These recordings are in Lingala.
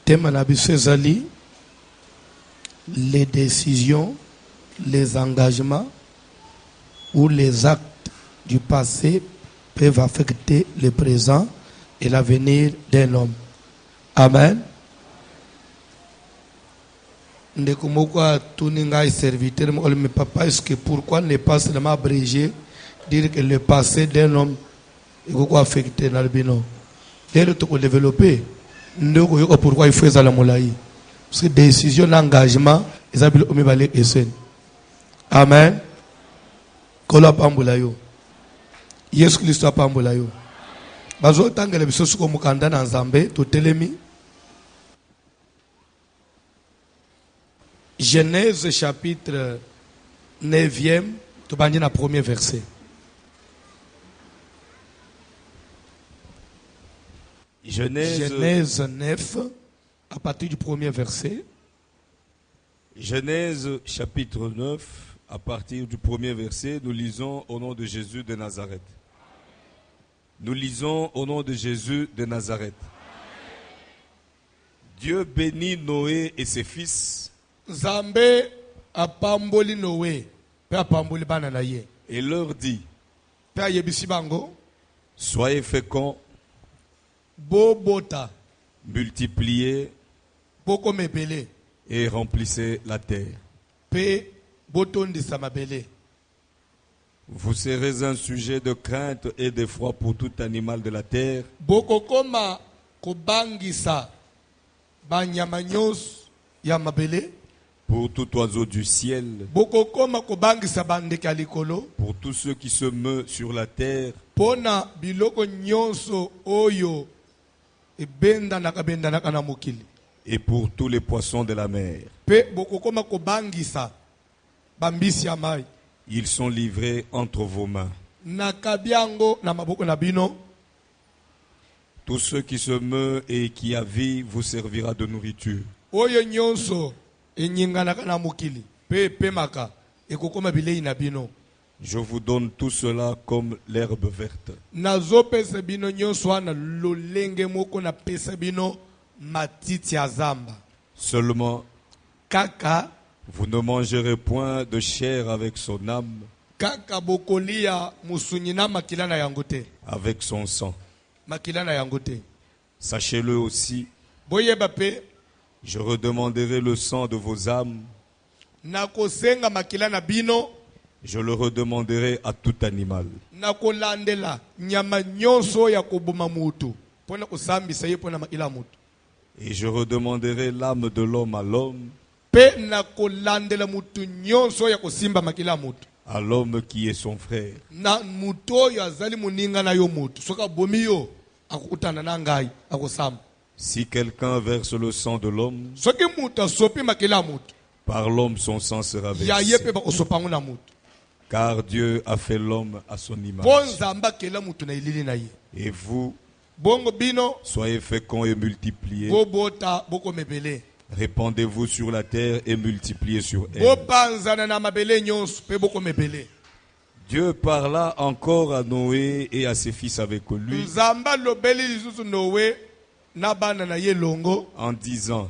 Thème na biso ezali les décisions, les engagements ou les actes du passé peuvent affecter le présent et l'avenir d'un homme. Amen. Ndeko moko atuni ngai serviteur mais papa, est-ce que pourquoi ne pas seulement abréger dire que le passé d'un homme est affecté dans le bino? Dès le temps développer, pourquoi il faut ça la molaï? Parce que décision d'engagement, ils ont mis balé esen. Amen. Kola pambula yo. Yesu Kristo pambula yo. Bazo tangele biso suko mukanda na Nzambe to telemi. Genèse chapitre 9e, tu vas dire le premier verset. Genèse 9, à partir du premier verset. Genèse chapitre 9, à partir du premier verset, nous lisons au nom de Jésus de Nazareth. Nous lisons au nom de Jésus de Nazareth. Dieu bénit Noé et ses fils. Zambé apamboli Noé, pe apamboli bana na ye. Et leur dit, pe ayebisi bango, soyez féconds, bobota, multipliez boko mebele, et remplissez la terre. Pe botondisa mabele. Vous serez un sujet de crainte et d'effroi pour tout animal de la terre. Boko koma kobangisa banyama nyos ya mabele. Pour tout oiseau du ciel, pour tous ceux qui se meuvent sur la terre, et pour tous les poissons de la mer. Ils sont livrés entre vos mains. Tous ceux qui se meuvent et qui avivent vous servira de nourriture. Je vous donne tout cela comme l'herbe verte. Seulement, vous ne mangerez point de chair avec son âme, avec son sang. Sachez-le aussi, je redemanderai le sang de vos âmes. Je le redemanderai à tout animal. Et je redemanderai l'âme de l'homme à l'homme, à l'homme qui est son frère. Si quelqu'un verse le sang de l'homme, par l'homme son sang sera versé. Car Dieu a fait l'homme à son image. Et vous, soyez féconds et multipliez. Répandez-vous sur la terre et multipliez sur elle. Dieu parla encore à Noé et à ses fils avec lui, en disant,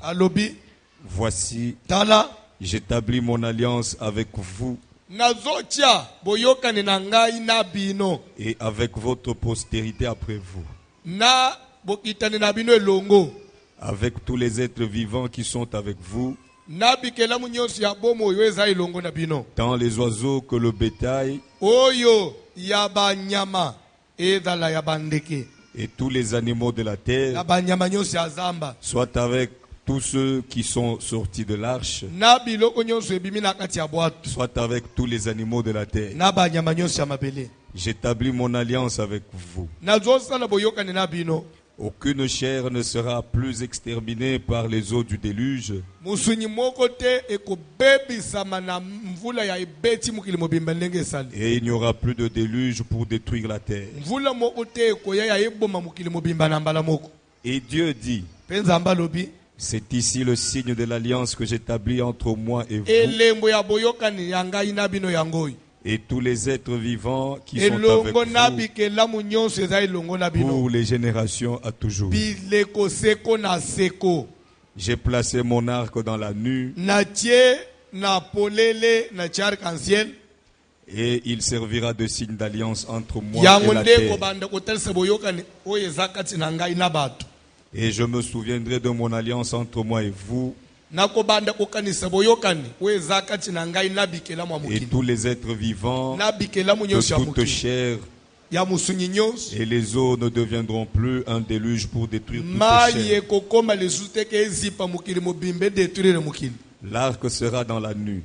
voici, j'établis mon alliance avec vous et avec votre postérité après vous, avec tous les êtres vivants qui sont avec vous, tant les oiseaux que le bétail, et tous les animaux de la terre, soit avec tous ceux qui sont sortis de l'arche, soit avec tous les animaux de la terre. J'établis mon alliance avec vous. Aucune chair ne sera plus exterminée par les eaux du déluge. Et il n'y aura plus de déluge pour détruire la terre. Et Dieu dit, c'est ici le signe de l'alliance que j'établis entre moi et vous et tous les êtres vivants qui sont avec vous pour les générations à toujours. J'ai placé mon arc dans la nue natie na polele na arc-en-ciel et il servira de signe d'alliance entre moi yango et la nde terre. kobanda kotalisa boyokani oyo eza kati na ngai na bato Et je me souviendrai de mon alliance entre moi et vous nakobanda kokanisa boyokani oyo eza kati na ngai na bikelamu ya et mokili tous les êtres vivants na bikelamu de nyonso ya toute mokili chair, ya mosungi nyonso et les eaux ne deviendront plus un déluge pour détruire toute mai chair. ekokoma lisusu te ke ezipa mokili mobimba edetruire mokili L'arc sera dans la nue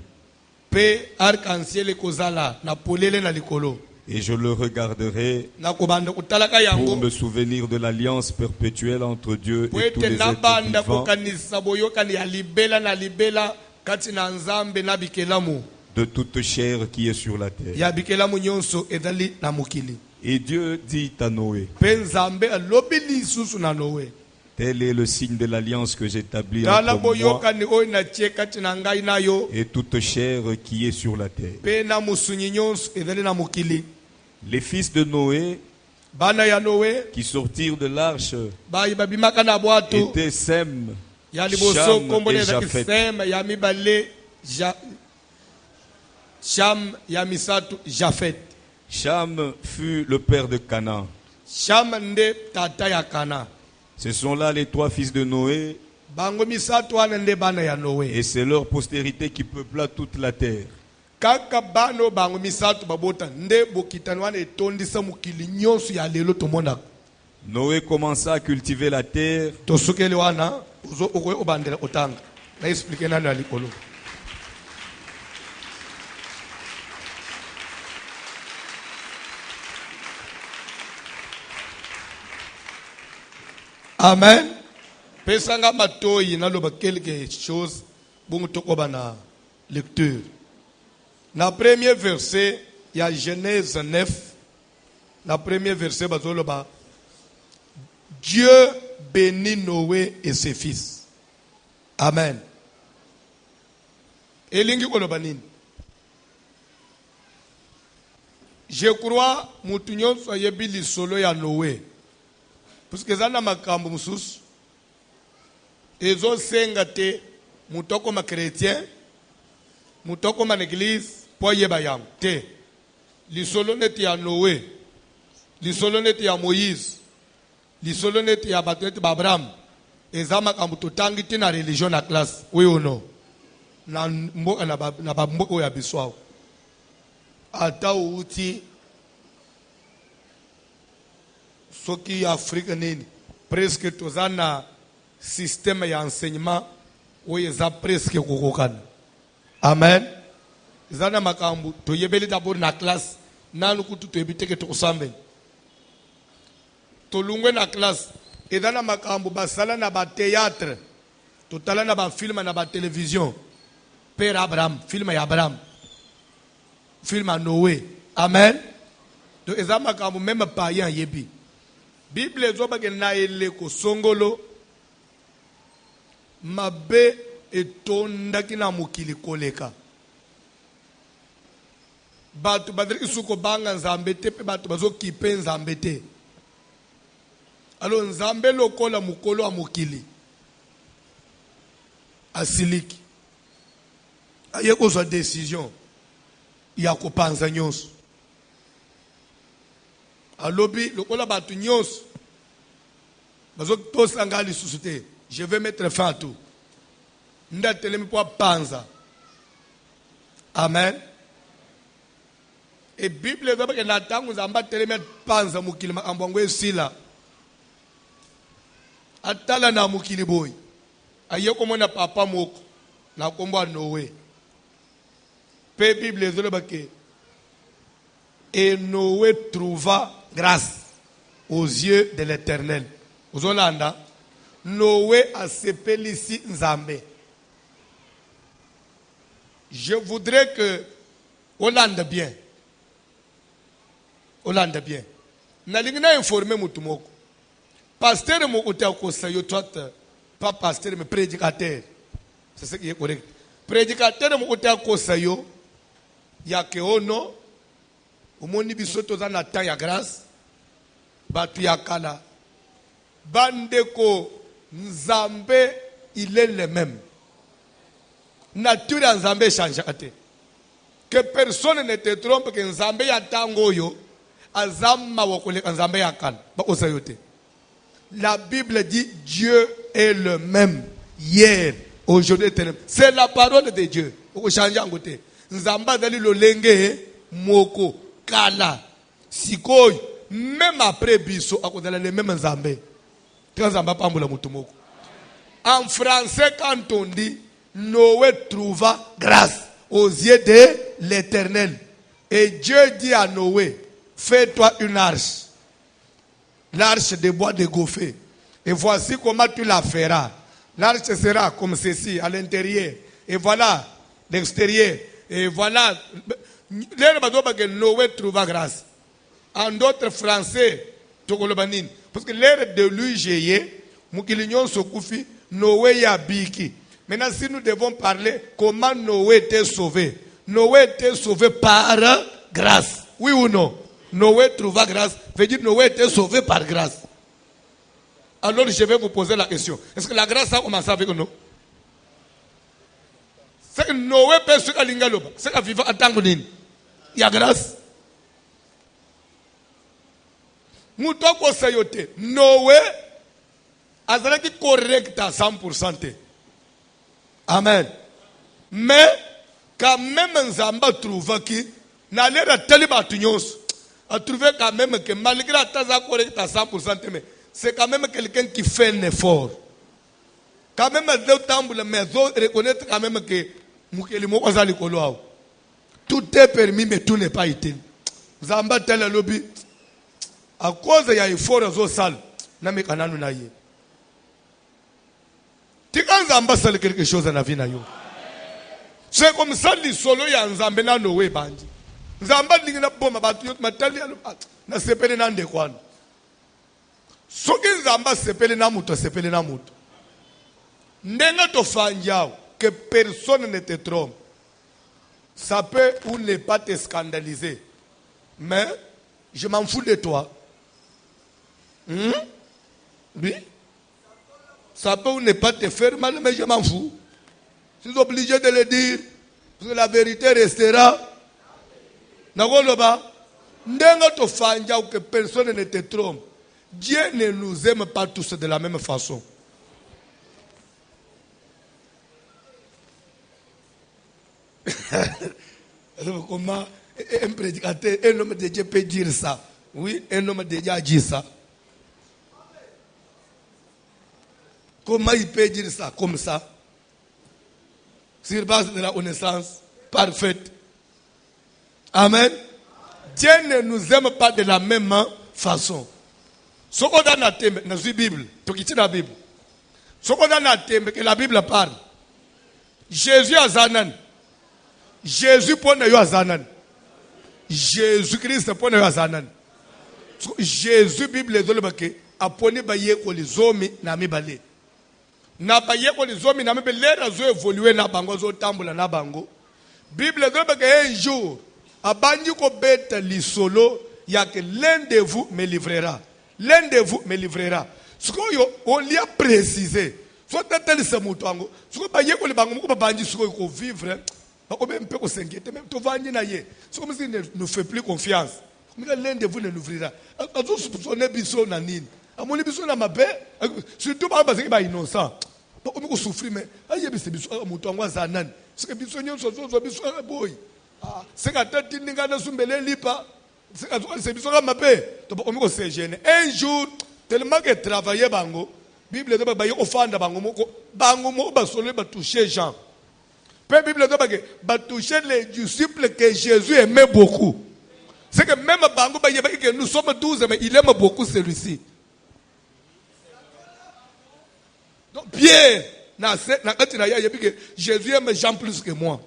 mpe arc-en-ciel ekozala na polele na likolo et je le regarderai nakobanda kotalaka pour yango me souvenir de l'alliance perpétuelle entre Dieu po et tous ete les êtres nabanda vivants kokanisa boyokani ya libela na libela kati na nzambe na bikelamu de toute chair qui est sur la terre. ya bikelamu nyonso ezali na mokili Et Dieu dit à Noé, mpe nzambe alobi lisusu na noe tel est le signe de l'alliance que j'établis tala entre moi boyokani oyo natie kati na ngai na yo et toute chair qui est sur la terre. mpe na mosungi nyonso ezali na mokili Les fils de Noé bana ya noe qui sortirent de l'arche babimaka na bwato étaient Sem, ya liboso Cham kombo et ezalaki Japhet. sem ya mibale sham ya misato jafet Cham fut le père de Canaan. sham nde tata ya kana Ce sont là les trois fils de Noé bango misato wana nde bana ya noe et c'est leur postérité qui peupla toute la terre. kaka bana oyo bango misato babota nde bokitani wana etondisa mokili nyonso ya lelo tomonaka Noé commença à cultiver la terre tosukeli wana okoki obandela otanga na explike nano ya likolo amen pesanga matoyi naloba quelque chose bongo tokoba na lecture na premier verset ya Genèse 9 na premier verset bazoloba Dieu bénit Noé et ses fils. Amen. Elingi koloba nini? Je crois mutu nyonso ayebi lisolo ya Noé. Parce que zana makambo mususu ezosenga te mutu akoma chrétien, mutu akoma na église po ayeba yango te. Lisolo neti ya Noé, lisolo neti ya Moïse, lisolo neti ya bato neti ba Abraham eza makambo totangi te na religion na classe oui ou non na mboka na bamboka oyo ya biso awa ata outi soki afrique nini presque toza na système ya enseignement oyo eza presque kokokana amen eza na makambo toyebeli d'abord na classe nanu kutu toyebi teke tokosambela tolungwe na classe eza na makambo basala na batéâtre totala na bafilme na batélévision père Abraham filme ya Abraham filme ya Noé amen donc eza makambo même païen yebi bible ezobake na eleko songolo mabe etondaki na mokili koleka bato bazalaki suko banga nzambe te mpe bato bazokipe nzambe te alors nzambe lokola mukolo wa mokili asiliki aye kozwa décision ya kopanza nyonso alobi lokola bato nyonso bazotosanga lisusu te je vais mettre fin à tout nda telemi po apanza amen et bible ezobake na ntango nzambe atelemi apanza mokili makambo yango esila atala na mokili boy aye komona papa moko na kombo ya Noé pe bible ezolobake et Noé trouva grâce aux yeux de l'Éternel ozolanda Noé asepelisi nzambe. Je voudrais que Hollande bien nalingi na informer mutu moko pasteur moko te akosa yo toi pas pasteur mais prédicateur c'est ce qui est correct prédicateur moko te akosa yo ya ke ono omoni biso toza na temps ya grâce batu ya kala bandeko nzambe il est le même. Nature Nzambe change. Que personne ne te trompe que Nzambe ya tango yo azama wakole Nzambe ya kan. Ba osayote. La Bible dit Dieu est le même hier, aujourd'hui, éternellement. C'est la parole de Dieu. Oko change ngote. Nzamba dali lolenge moko kala sikoy même après biso akodala le même Nzambe. Nzamba pambola mutu moko. En français quand on dit Noé trouva grâce aux yeux de l'Éternel. Et Dieu dit à Noé, fais-toi une arche. L'arche de bois de gopher. Et voici comment tu la feras. L'arche sera comme ceci, à l'intérieur. Et voilà l'extérieur. Et voilà. Noé trouva grâce. En d'autres français, parce que l'air de lui, j'ai Noé a biki. Maintenant, si nous devons parler comment Noé était sauvé. Noé était sauvé par grâce. Oui ou non? Noé trouva grâce. Veut dire Noé était sauvé par grâce. Alors je vais vous poser la question. Est-ce que la grâce a commencé avec nous? C'est que Noé peut se faire. C'est qu'il vivre en tant que il y a grâce. Moutoko sayote. Noé a été correct à 100%. Amen. Mais quand même Nzamba trouve qui n'a l'air de tellement a trouvé quand même que malgré la tasse correcte à 100%, c'est quand même quelqu'un qui fait un effort. Quand même, reconnaître quand même que tout est permis, mais tout n'est pas utile. Nzamba tel lobby. À cause il y a effort aux salles, n'a mais kananu na ye. Tu quand Nzamba sale quelque chose dans la vie na yo. C'est comme ça li solo ya Nzambe na Noé bandi. Nzamba lingina boma batu yot matali na sepele na ndekwana. Soki Nzamba sepele na muto sepele na muto. Ndenga to fanjao que personne ne te trompe. Ça peut ou ne pas te scandaliser. Mais je m'en fous de toi. Oui. Ça peut ou ne pas te faire mal, mais je m'en fous. Je suis obligé de le dire. Parce que la vérité restera. Nagoloba. Ndenga to fanja que personne ne te trompe. Dieu ne nous aime pas tous de la même façon. Comment un prédicateur, un homme de Dieu peut dire ça? Oui, un homme de Dieu a dit ça. Comment il peut dire ça comme ça? Sur base de la connaissance parfaite. Amen. Dieu ne nous aime pas de la même façon. Ce qu'on a dans la Bible, la Bible. Ce qu'on a dans la que la Bible parle. Jésus a zanan. Jésus pour nous a zanan. Jésus-Christ pour nous a zanan. Jésus Bible est a poni baye ko les hommes na mibale. Na baye ko les hommes na mibale razo évoluer na bango zo tambola na bango. Bible est un jour a banji ko beta lisolo ya que l'un de vous me livrera. L'un de vous me livrera. Ce qu'on lui a précisé. Soit tel se moutango. Ce qu'on baye ko le bango ko banji ce qu'on vivre. Pas même peu ko s'inquiéter même to vanji na ye. Ce comme si ne fait plus confiance. L'un de vous ne l'ouvrira. Azo soupçonner biso na nini. Amoni biso na mabe. Surtout ba parce que ba innocent. Pas comme ko souffrir mais aye biso biso mutango zanani. Ce que biso nyonso zo biso boy. Ah, c'est que tati ninga na sumbele lipa. C'est biso na mabe. To pas comme ko se gêner. Un jour tellement que travailler bango. Bible de ba yo fanda bango moko ba solo ba toucher Jean. Puis Bible de ba toucher les disciples que Jésus aimait beaucoup. C'est que même Bango que nous sommes 12, mais il aime beaucoup celui-ci. Donc Pierre, Jésus aime Jean plus que moi.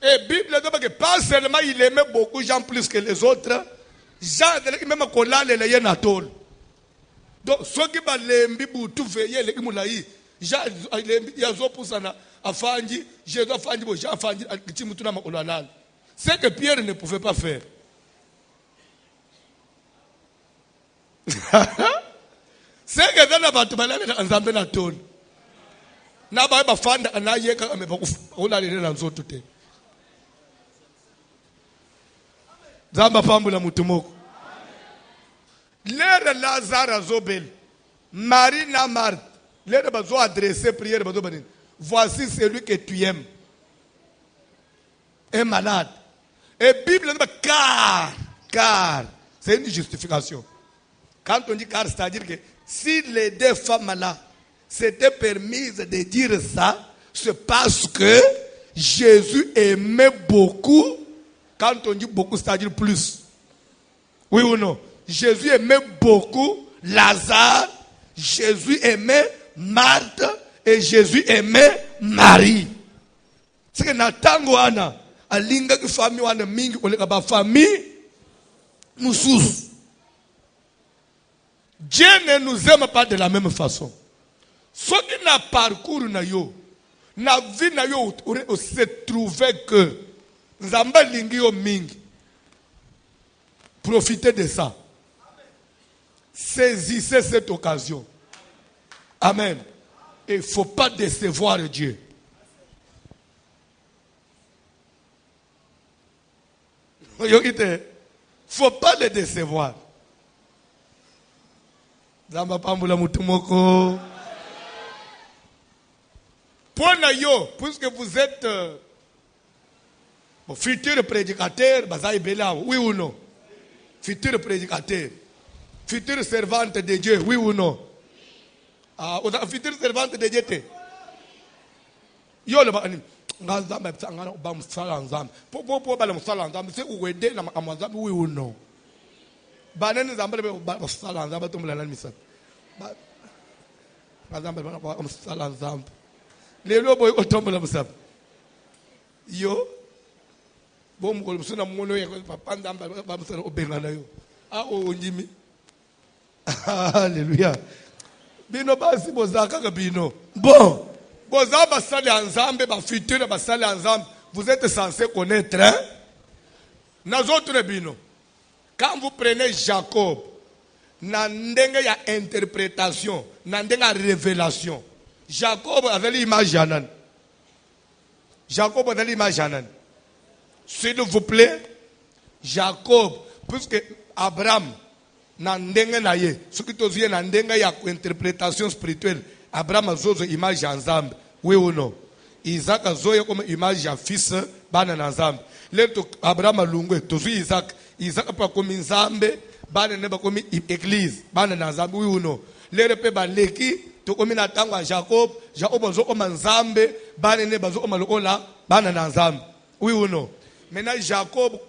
Et Bible dit que pas seulement il aimait beaucoup Jean plus que les autres, Jean même Kola le leye na tol. Donc ceux qui ba lembi butu veye le kimulayi, Jean lembi yazo pusana afanji, Jésus afanji bo Jean afanji kitimutuna makolana. C'est que Pierre ne pouvait pas faire. seke vena batho balalela nzambe na toni na ba bafanda anayeka ameba ukulalela nzoto te zamba pambula mutumoko lere Lazare zobel Marie na Marthe lere bazo adresser prière bazo banini voici celui que tu aimes est malade et Bible dit car c'est une justification. Quand on dit car, c'est-à-dire que si les deux femmes là s'étaient permises de dire ça, c'est parce que Jésus aimait beaucoup. Quand on dit beaucoup, c'est-à-dire plus. Oui ou non? Jésus aimait beaucoup Lazare, Jésus aimait Marthe et Jésus aimait Marie. C'est que Natango ana alinga ki famille wana mingi oleka ba famille mususu. Dieu ne nous aime pas de la même façon. Ce qui n'a parcours na yo, na vie na yo, on se trouvait que Nzamba lingi yo mingi. Profitez de ça. Saisissez cette occasion. Amen. Il ne faut pas décevoir Dieu. Il ne faut pas le décevoir. Puisque vous êtes futur prédicateur, oui ou non? Futur prédicateur, future servante de Dieu, oui ou non? Future servante de Dieu. Yo le bani ngazamba tsangana ba musala nzambe po ba le musala nzambe se uwede na makamazambe oui ou non? Banene nzambe le ba musala nzambe tombela na misa. Ngazamba ba musala nzambe. Lelo boy otombola musaba. Yo bom ko musuna mono ye papa nzambe ba musala obengana yo. O njimi. Alléluia. Bino basi bozaka ka bino. Bon. Vous êtes censé connaître. Hein? Quand vous prenez Jacob, il y a interprétation, il y a révélation. Jacob a l'image. Jacob a l'image. S'il vous plaît, Jacob, puisque Abraham, ce qui te vient, il y a interprétation spirituelle. Abraham a une image ensemble. Oui ou non? Isaac a une image de fils. Abraham a lungu. Isaac. Isaac a comme ensemble. Comme église. Oui ou non? Les repères baleki. To comme Nathan Jacob. Jacob a comme ensemble. Oui ou non? Maintenant Jacob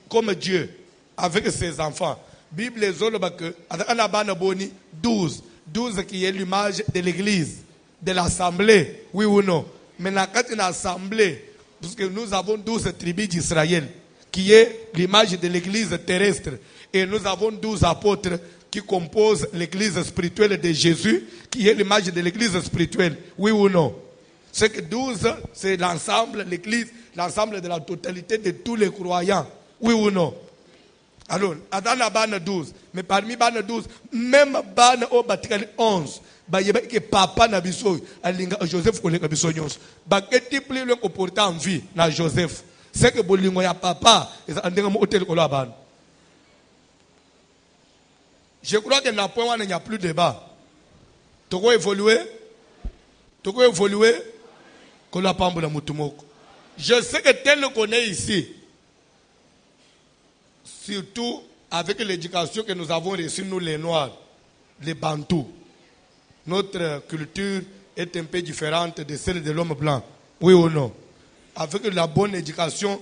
comme Dieu avec ses enfants. Bible les autres que Anabana Boni 12. 12 qui est l'image de l'église, de l'assemblée, oui ou non? Maintenant, quand une assemblée, parce que nous avons 12 tribus d'Israël, qui est l'image de l'église terrestre, et nous avons 12 apôtres qui composent l'église spirituelle de Jésus, qui est l'image de l'église spirituelle, oui ou non? C'est que 12, c'est l'ensemble, l'église, l'ensemble de la totalité de tous les croyants, oui ou non? Alors, Adana Bana 12, mais parmi Bana 12, même Bana au Batikali 11, Bayeba que papa na biso, alinga Joseph koleka biso nyos. Ba keti pli le comporter en vie na Joseph. C'est que bolingo ya papa, eza andenga mo hôtel ko la. Je crois que na point il n'y a plus de débat. Toko évoluer ko la pambola mutumoko. Je sais que tel qu'on est ici. Surtout avec l'éducation que nous avons reçue, nous les Noirs, les Bantous. Notre culture est un peu différente de celle de l'homme blanc. Oui ou non? Avec la bonne éducation,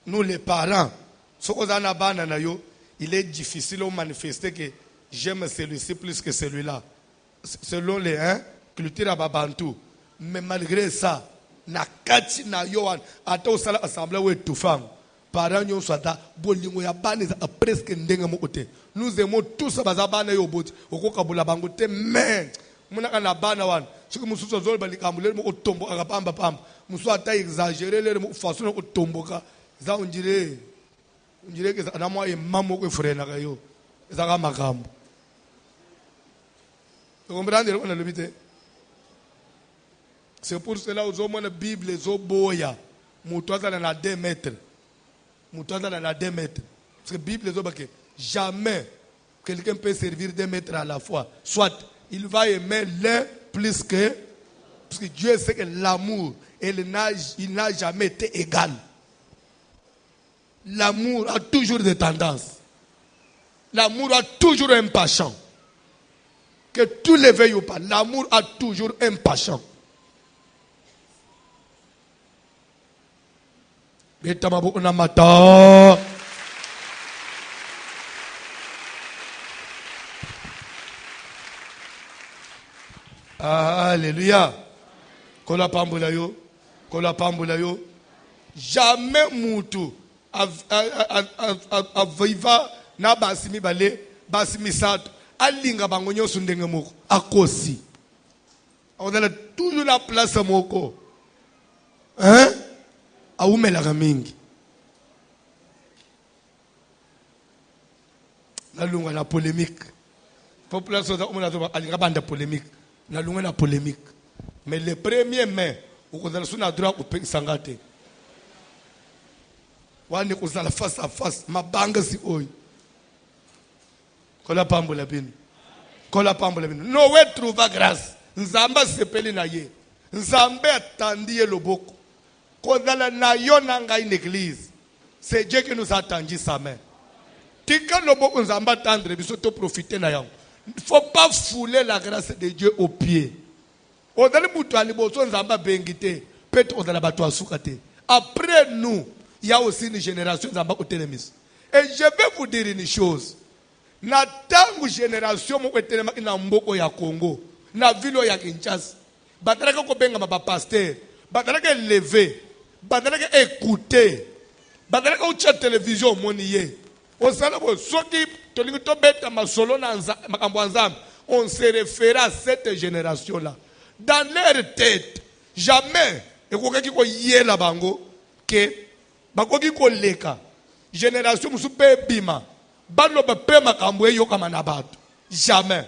nous les parents, il est difficile de manifester que j'aime celui-ci plus que celui-là. Selon les cultures à Bantou. Mais malgré ça, na kati na yoan, ata osala assemblée ou tout femme. Parents nous soit bolingo ya bana presque ndenga mo ote. Nous aimons tous bazabana yo boti okokabula bango te mais muna kana bana wan siki mususu zolo balikambule mo otombo akapamba pamba musu ata exagérer le mo façon otomboka za unjire que na moi mamo ko frena kayo za ka makambo Vous comprenez? C'est pour cela que la Bible est boya. Moutoisa dans 2 mètres. Moutoisa dans 2 mètres. Parce que la Bible est que jamais quelqu'un peut servir 2 mètres à la fois. Soit il va aimer l'un plus que. Parce que Dieu sait que l'amour, il n'a jamais été égal. L'amour a toujours des tendances. L'amour a toujours un penchant. Que tout le veuille ou pas, l'amour a toujours un penchant. Alléluia. Kola pambula yo. Jamais mutu aviva na basimi bale basimi sato alinga bango nyoso ndenge moko akosi. On a toujours la place moko. Hein? Aumela mingi. La lunga la polémique. Population alinga banda polémique. La lunga la polémique. Mais le premier mai, vous avez le droit de payer sangate. Vous avez le face à face. Ma banque si oi. Kola pambola bin. Noé trouva grâce. Nzamba sepeli na ye. Nzambe attendit le boko. Kodala na yo nanga une église. C'est Dieu qui nous a tendu sa main. Tika le boko nzamba tendre biso to profiter na yango. Il ne faut pas fouler la grâce de Dieu aux pieds. Après nous, il y a aussi une génération et je vais vous dire une chose. Na tangu génération na mboko ya Congo, na ville ya Kinshasa, batalaka ko benga ma pasteur, batalaka lever, batalaka écouter, batalaka ucha télévision moniye. Osala bo soki tolingi to beta masolo na makambo nzambe, on se réfère à cette génération là. Dans leur tête, jamais, et qu'on y la bango, que, bakoki ko leka, génération musupe bima, balo pe makambo yo kama na bato. Jamais.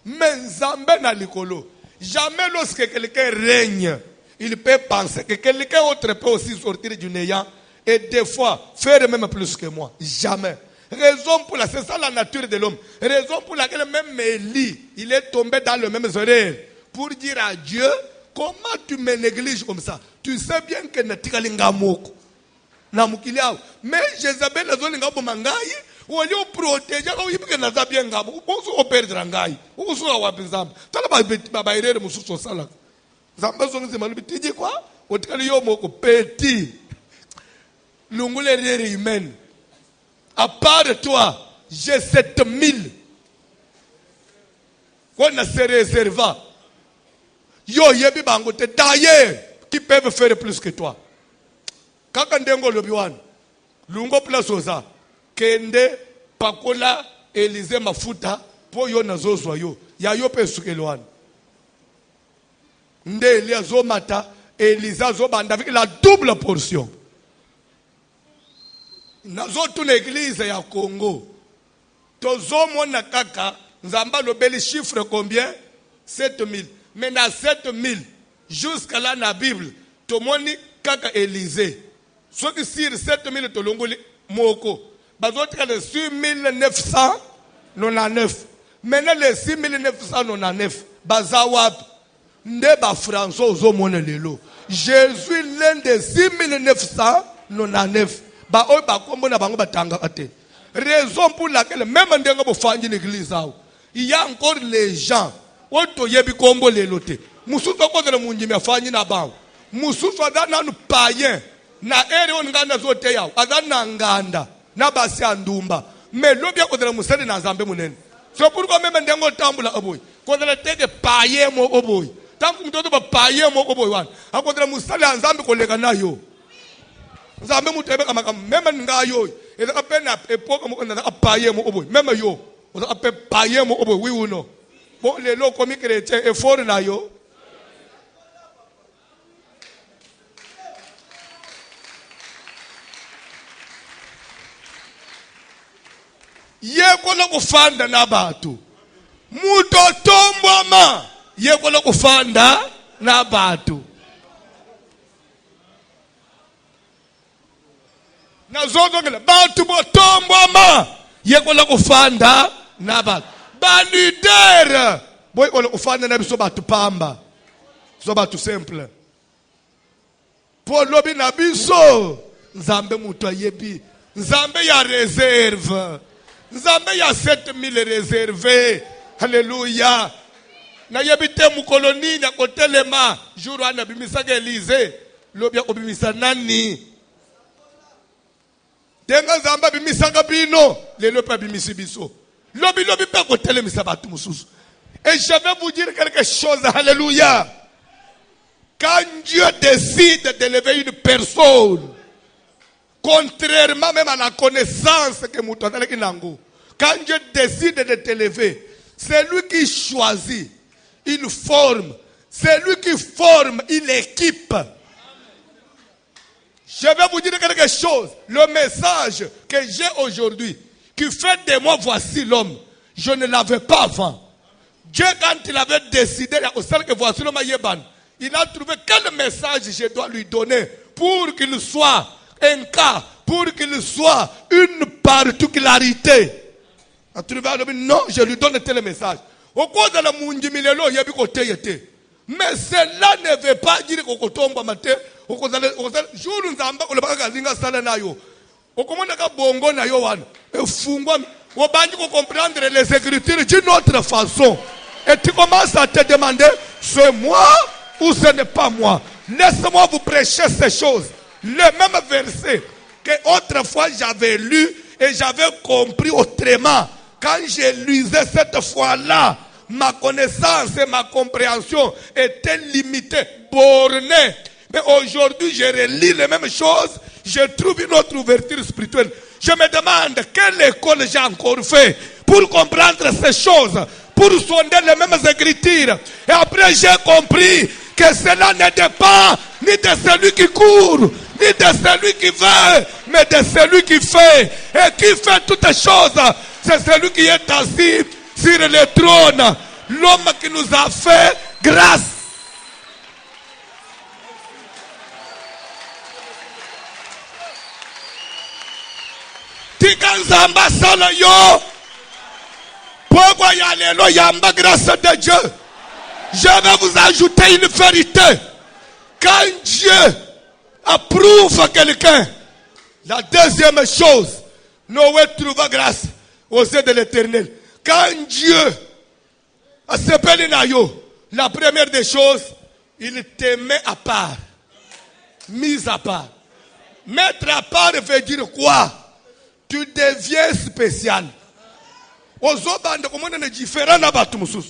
Mais Nzambe na likolo, jamais lorsque quelqu'un règne, il peut penser que quelqu'un autre peut aussi sortir du néant et des fois faire même plus que moi. Jamais. Raison pour laquelle c'est ça la nature de l'homme. Raison pour laquelle même Élie, il est tombé dans le même erreur. Pour dire à Dieu, comment tu me négliges comme ça? Tu sais bien que natikali ngamoko. Namukiliao. Mais Jézabel a zoli ngabo mangai. Ou ali o protéger ou yibike naza bien ngabo. Ou so perdre ngai. Ou so wa bizamba. Tala ba bairere mususo sala. Zamba zongi zemalu bitiji quoi? Otikali yo moko petit. Lungule rere humaine. À part toi, j'ai 7000. Qu'on se réserva. Yo yebi bango te d'ailleurs qui peuvent faire plus que toi. Kakandengo lobiwan. Lungo place oza. Kende pakola Élysée mafuta po yo nazozwa yo. Ya yo pe sukelwan. Nde Elia zo mata Élysée zo banda avec la double portion. Nazo toute l'église ya Congo. Tozo mona kaka, nzamba lobeli chiffre combien? 7000. Mais na 7000 jusqu'à là na Bible, to moni kaka Élysée. Ce qui sur 7000 to longoli moko. Bazoti ka le 6999. Maintenant le 6999 bazawap nde ba François ozo mona lelo. Jésus l'un des 6999. Raison pour laquelle même en l'église, il y a encore les gens qui yebi kombo lelote. Mususu ko de munji me fanyi na ba. Mususu adana nu païen na ere on nganda zote yawo. Adana nganda na basi andumba. Mais lobia ko de musali na Nzambe munene. C'est pourquoi même ndengo tambula aboy. Ko de teke païen mo oboy. Tangu mtoto ba païen mo oboy wan. Akodra musali Nzambe ko lega nayo. Nzambe mutebe kama même ngayo. Et ça peine à époque on a païen mo oboy. Même yo. On a païen mo oboy oui ou non. Bon, les lots comme chrétiens et fort na yo. Ye kono kufanda na batu. muto tombwama yekola kufanda na batu na zozongela batu botombwama yekola kufanda na batu ba leader boy kola kufanda na biso batu pamba so batu simple polobi na biso nzambe mutu ayebi nzambe ya réserve nzambe ya 7000 réservé Alléluia. Na yebite mukoloni na kotelema jour wana bimisaka Élysée lobi akobimisa nani denga nzambe bimisaka bino lelo pa bimisi biso lobi pa kotelemisa batu mususu. Et je vais vous dire quelque chose. Alléluia. Quand Dieu décide d'élever une personne, contrairement même à la connaissance que Moutouadale Kinango, quand Dieu décide de t'élever, c'est lui qui choisit une forme, c'est lui qui forme une équipe. Je vais vous dire quelque chose. Le message que j'ai aujourd'hui, qui fait de moi voici l'homme, je ne l'avais pas avant. Dieu, quand il avait décidé, que voici l'homme, il a trouvé quel message je dois lui donner pour qu'il soit un cas, pour qu'il soit une particularité. Non, je lui donne tel message. Au cours de la Mundimilelo, il y a mais cela ne veut pas dire qu'on tombe à matin. Jour nous avons le bagazinga salanayo. Au commande à bongo na yoan. Et fungwa. Au banni pour comprendre les écritures d'une autre façon. Et tu commences à te demander, c'est moi ou ce n'est pas moi. Laisse-moi vous prêcher ces choses. Le même verset que autrefois j'avais lu et j'avais compris autrement. Quand j'ai lisé cette fois-là, ma connaissance et ma compréhension étaient limitées, bornées. Mais aujourd'hui, je relis les mêmes choses. Je trouve une autre ouverture spirituelle. Je me demande quelle école j'ai encore fait pour comprendre ces choses, pour sonder les mêmes écritures. Et après, j'ai compris que cela ne dépend ni de celui qui court, ni de celui qui veut, mais de celui qui fait. Et qui fait toutes choses, c'est celui qui est assis sur le trône. L'homme qui nous a fait grâce. Tikanzamba sala yo. Pourquoi y a les yamba grâce de Dieu? Je vais vous ajouter une vérité. Quand Dieu approuve quelqu'un, la deuxième chose, Noé trouva grâce aux yeux de l'Éternel. Quand Dieu a séparé Nayo, la première des choses, il te met à part. Mise à part. Mettre à part veut dire quoi? Tu deviens spécial. Aux bande comme on est différent na batu mususu.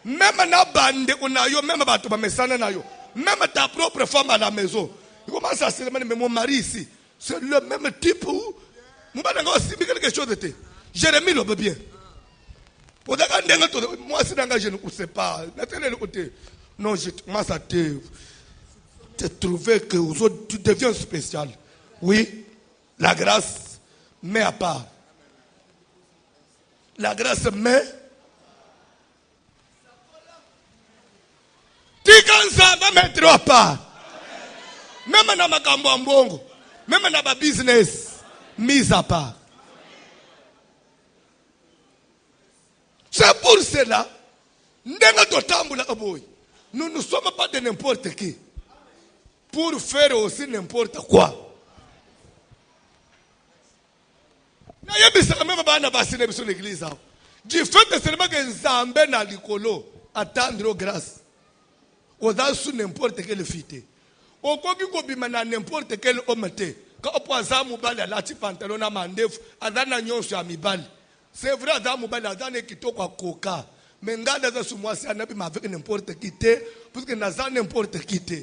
Même na bande on a yo, même batu ba mesana na yo. Même ta propre femme à la maison. Il commence à se demander, mais mon mari ici, c'est le même type où moi aussi quelque chose de Jérémie le bien. Moi je ne sais pas. Non, moi ça te trouvé que tu deviens spécial. Oui, la grâce met à part. La grâce met. Tikanza va mettre à part. Même dans ma kambambongo, même dans ma business, mise à part. C'est pour cela, nous ne sommes pas de n'importe qui. Pour faire aussi n'importe quoi. Du fait que seulement que Nzambe na likolo attendre grâce. Oza sous n'importe quelle fille. Okoki kobima na n'importe quel homme te. Quand on pense à mobile la ti pantalon à mandef, adana nyonso ya mibali. C'est vrai à mobile adana kitoko koka. Mais nganda za sumwa si anabi avec n'importe qui te, parce que naza n'importe qui te.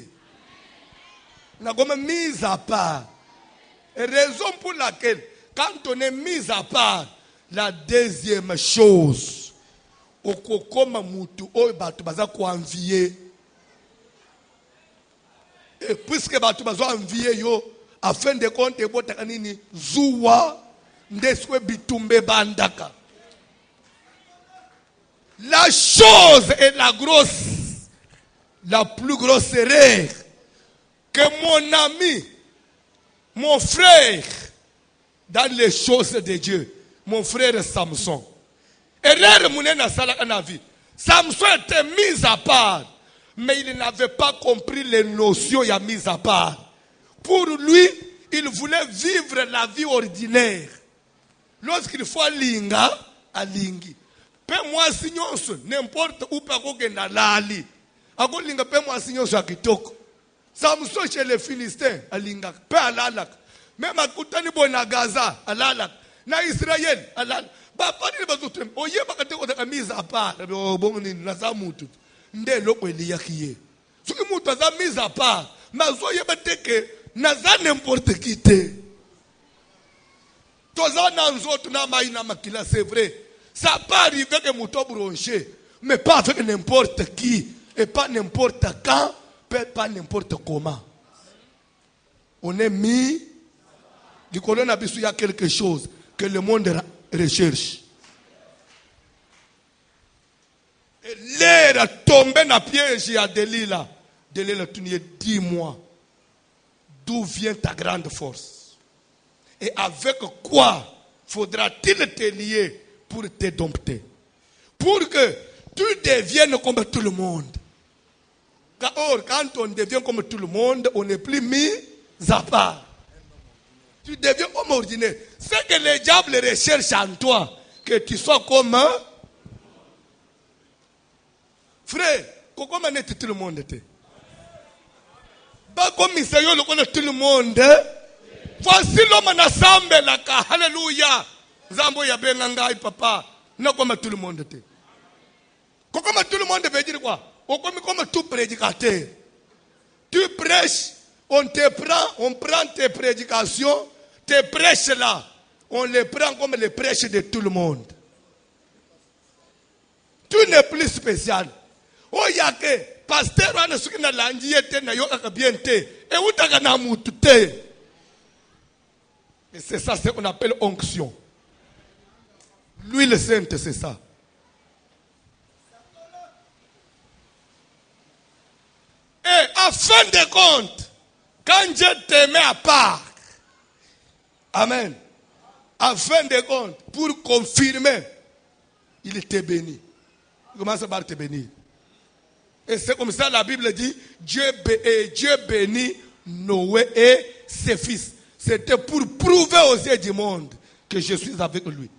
Na comme mise à part. Et raison pour laquelle quand on est mis à part, la deuxième chose, okokoma mutu oyo batu baza ko envier. Et puisque batu bazo envier yo, afin de compte ebota nini zuwa ndeswe bitumbe bandaka. la chose est la plus grosse erreur que mon ami, mon frère, dans les choses de Dieu, mon frère Samson. Erreur mounena salaka na vie. Samson était mis à part, mais il n'avait pas compris les notions de mise à part. Pour lui, il voulait vivre la vie ordinaire. Lorsqu'il faut linga, alingi. Paie-moi signons, n'importe où par où que n'alali. Ako linga paie-moi signons à kitoko. Samson chez les Philistins, alinga. Paie alalak. Même à Koutani Bona Gaza, alalak. Na Israël, alalak. Ba pas de bazout. Oye ba kate ko de mise à part. Bon ni na zamutu. Nde loko eliyakiye. Soki mutu za mise à part. Mazo ye bateke na za n'importe qui te. Toza na nzoto na maina makila, c'est vrai. Ça peut arriver que mutu bronché, mais pas avec n'importe qui et pas n'importe quand, pas n'importe comment. On est mis du coronavirus, il y a quelque chose que le monde recherche. Et l'air a tombé dans le piège à Delilah. Delilah, tu n'y es, dis-moi, d'où vient ta grande force? Et avec quoi faudra-t-il te lier pour te dompter? Pour que tu deviennes comme tout le monde. Or, quand on devient comme tout le monde, on n'est plus mis à part. Tu deviens comme ordinaire. C'est que les diables recherchent en toi, que tu sois comme un frère. Comment est tout le monde? Pas comme Isaïe, le connaît tout le monde. Voici l'homme na sambe la ka. Alléluia. Zambo ya benanga papa. Non comme tout le monde. Comme tout le monde veut dire quoi? Comme tout prédicateur. Tu prêches, on prend tes prédications, tes prêches là, on les prend comme les prêches de tout le monde. Tu n'es plus spécial. Oh yake, pasteur wana suki na langi yete na yoka kabiente, et utaka na mutute. Et c'est ça ce qu'on appelle onction. L'huile sainte, c'est ça. Et en fin de compte, quand Dieu te met à part, amen, en fin de compte, pour confirmer, il te bénit. Il commence par te bénir. Et c'est comme ça la Bible dit, Dieu bénit Noé et ses fils. C'était pour prouver aux yeux du monde que je suis avec lui.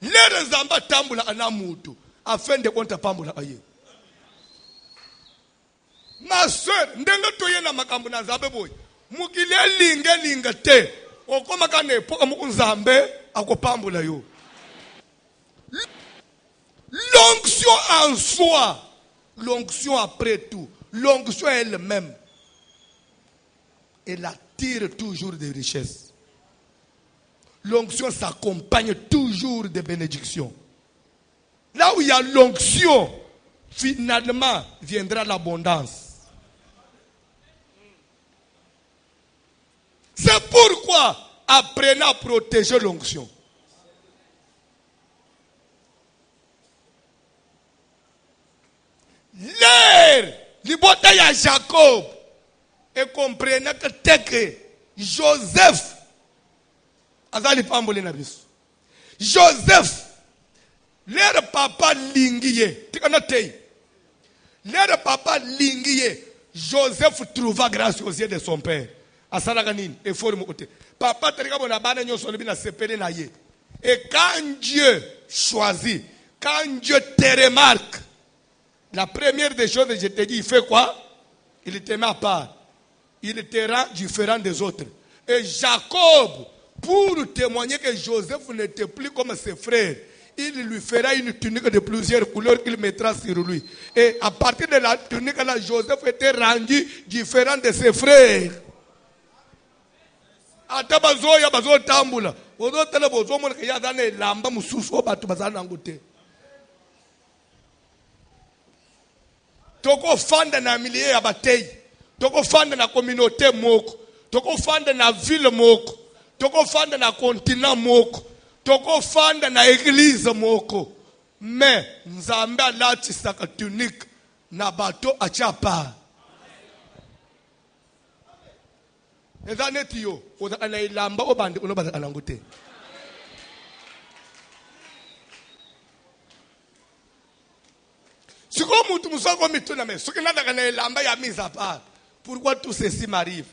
Les zamba tambula anamutu, afin de compte pambula aye. Ma soeur, ndenga toye na makambu na zambe boy. Mukile linga te. Okoma kane poka mukunzambe akopambula yo. L'onction en soi, l'onction après tout, l'onction elle-même, elle attire toujours des richesses. L'onction s'accompagne toujours de bénédictions. Là où il y a l'onction, finalement viendra l'abondance. C'est pourquoi apprenez à protéger l'onction. L'air, l'ibota ya Jacob, et comprenez que teke Joseph, azali pambole na biso. Joseph, l'air papa lingiye, tikanatei. L'air papa lingiye, Joseph trouva grâce aux yeux de son père. Asalaganine, et forme côté. Papa terika bona bana nyoso lebina sepele na ye. Et quand Dieu choisit, quand Dieu te remarque, la première des choses que je te dis, il fait quoi? Il te met à part. Il te rend différent des autres. Et Jacob, pour témoigner que Joseph n'était plus comme ses frères, il lui fera une tunique de plusieurs couleurs qu'il mettra sur lui. Et à partir de la tunique là, Joseph était rendu différent de ses frères. Atabazoya bazo tambula. Ozo tele bozo mo ke ya dane lamba mususu o batu bazana ngote. Toko fanda na milieu ya batei. Toko fanda na communauté moko. Toko fanda na ville moko. Toko fanda na continent moko. Toko fanda na église moko. Mais nzambe alatisaka tunique na bato achapa. Eza neti yo oza ana ilamba obandi unobaza anangute. Si comme tu me sens comme tu n'as ce que n'a pas l'amba ya mise à part. Pourquoi tout ceci m'arrive?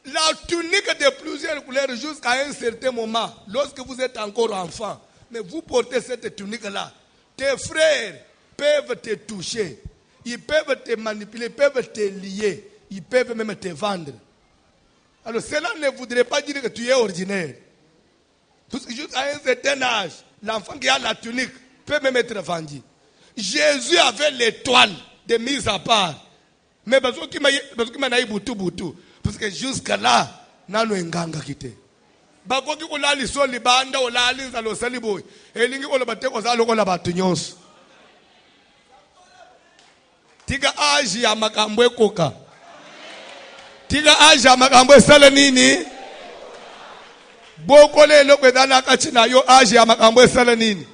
La tunique de plusieurs couleurs jusqu'à un certain moment, lorsque vous êtes encore enfant, mais vous portez cette tunique-là, tes frères peuvent te toucher, ils peuvent te manipuler, ils peuvent te lier, ils peuvent même te vendre. Alors cela ne voudrait pas dire que tu es ordinaire. Jusqu'à un certain âge, l'enfant qui a la tunique peut même être vendu. Jésus avait l'étoile de mise à part. Mais parce qu'il m'a dit boutou. Parce que jusqu'à là, nano enganga kite. Bako ki kola liso libanda ola alinza lo saliboy. Elingi kola bate ko zalo kola batunyos. Tiga aji ya makambo ekoka. Tiga aji ya makambo esala nini? Boko lelo kwedana kachina yo aji ya makambo esala nini?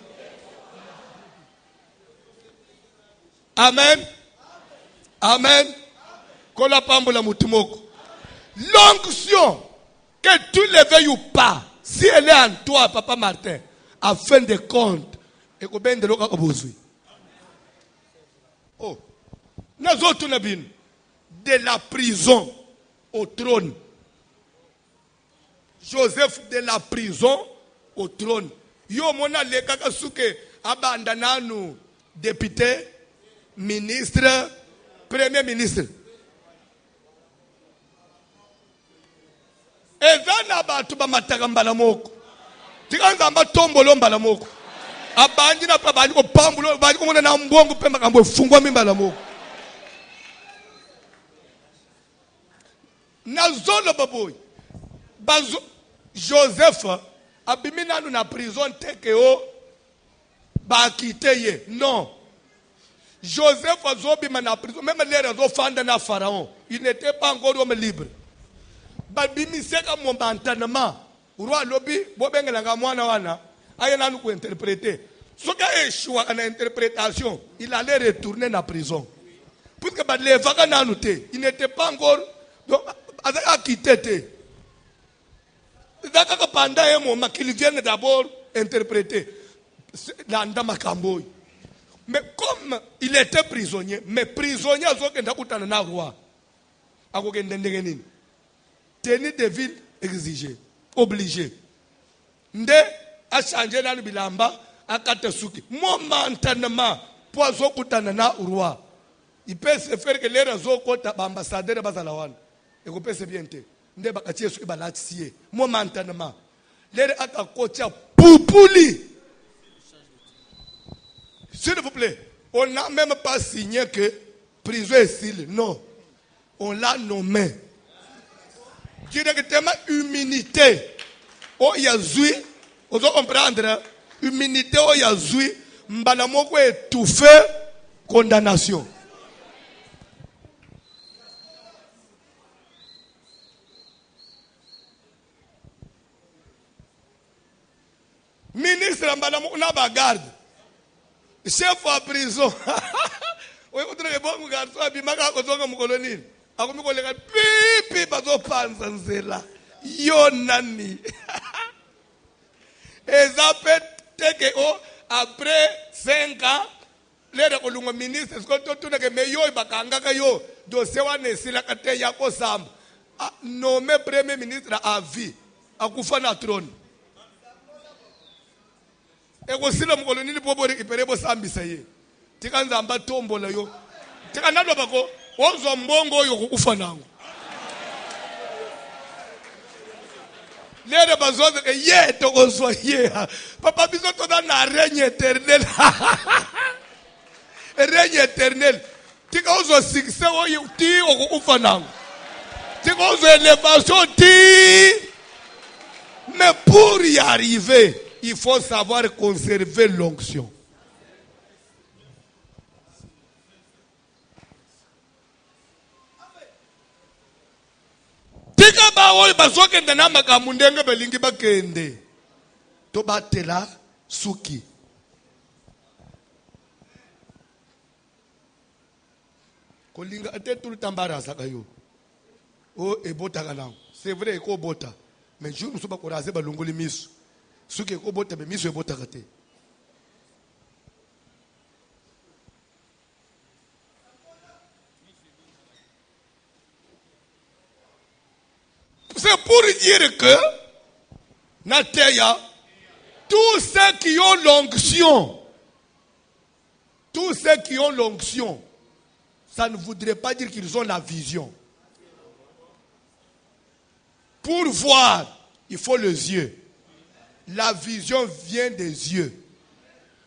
Amen. Amen. Kola pambola mutumoko. L'onction, que tu le veuilles ou pas, si elle est en toi, Papa Martin, à fin de compte, et que ben de l'oka obozui. Oh, nous autres de la prison au trône. Joseph de la prison au trône. Yo mona le kakasuke abandananu député, ministre, premier ministre. Ezana batu ba mataka mbala moko. Tikanza mba tombolo mbala moko. Abanji na pa banji ko pambulo banji ko mona na mbongo pe makambo fungwa mbala moko. Na zolo baboy. Bazo Joseph abimina nous na prison tekeo ba kiteye. Non. Joseph azobima na prison même les raisons fanda na pharaon. Il n'était pas encore homme libre. Babimiseka momentanément roi lobi bobengela nga mwana wana ayena nous interpréter soka échoua en interprétation il allait retourner na prison puisque badlevaka nanu te il n'était pas encore donc a quitté te d'accord pendant un moment qu'il vienne d'abord interpréter landa makamboy mais comme il était prisonnier mais prisonnier azokenda kutana na roi akokende ndenge nini tenue de ville exigée, obligée. Nde a changé dans le bilamba à Katasuki. Momentanément, poison kutana na roi. Il peut se faire que les réseaux kota ambassadeur bazalawan. Et vous peut se bien te. Nde bakatie suki balatie. Momentanément. Les aka kotia poupouli. S'il vous plaît, on n'a même pas signé que prison est style. Non. On l'a nommé. Directement humilité. Oh yazui, vous comprendre? Humilité oh yazui, mbala moko étouffé condamnation. Ministre mbala moko na bagarde. Chef à prison. Oui, vous trouvez bon garçon abimaka kozonga mukoloni. Akomi kolega pipi bazo panza nzela yo nani ezapete ke o après 5 ans lere kolunga ministre skoto tuna ke me yo bakanga ka yo dossier wana esila kate ya ko samba nommé premier ministre à vie akufa na trône e ko sila mukoloni lipobo récupérer bo sambisa ye tikanza mba tombola yo tikanalo bako ozo mbongo yo kukufa nangu lere bazoze ke ye tokozwa ye papa biso to na règne éternel règne éternel tika ozo succès oyo ti okukufa nangu tika ozo élévation ti mais pour y arriver il faut savoir conserver l'onction. Tika ba oyo bazokende na makambo ndenge belingi bakende to batela suki Kolinga ate tout le temps barasa kayo. Oh ebota kanang. C'est vrai ko bota. Mais je ne sais pas ko raser ba longoli miso. Suke ko bota be miso ebota kate. C'est pour dire que Nateya, tous ceux qui ont l'onction, ça ne voudrait pas dire qu'ils ont la vision. Pour voir, il faut les yeux. La vision vient des yeux.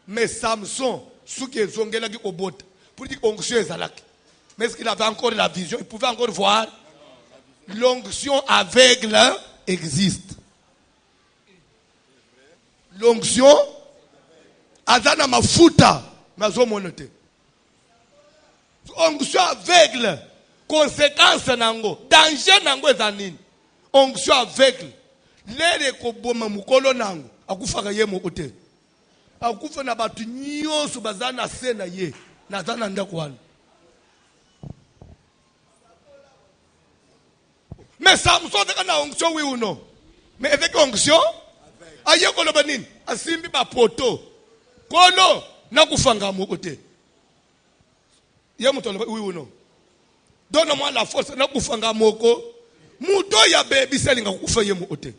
Mais Samson, ceux qui ont au bot, pour dire onction est zalak. Mais est-ce qu'il avait encore la vision? Il pouvait encore voir. L'onction aveugle existe. L'onction azana mafuta mazo monote. Onction aveugle, conséquence nango, danger nango ezanini. Onction aveugle. Lere ko boma mukolo nango, akufaka ye mokote. Akufa na batu nyonso bazana sena ye, nazana ndako wana. Mais Samson a onction, oui ou non? Mais avec onction, aye kolo banin, asimbi ba poto. Kolo, na kufanga mokote. Y'a mouton, oui ou non? Donne-moi la force, na kufanga moko. Mouto ya baby selinga kufaye mokote.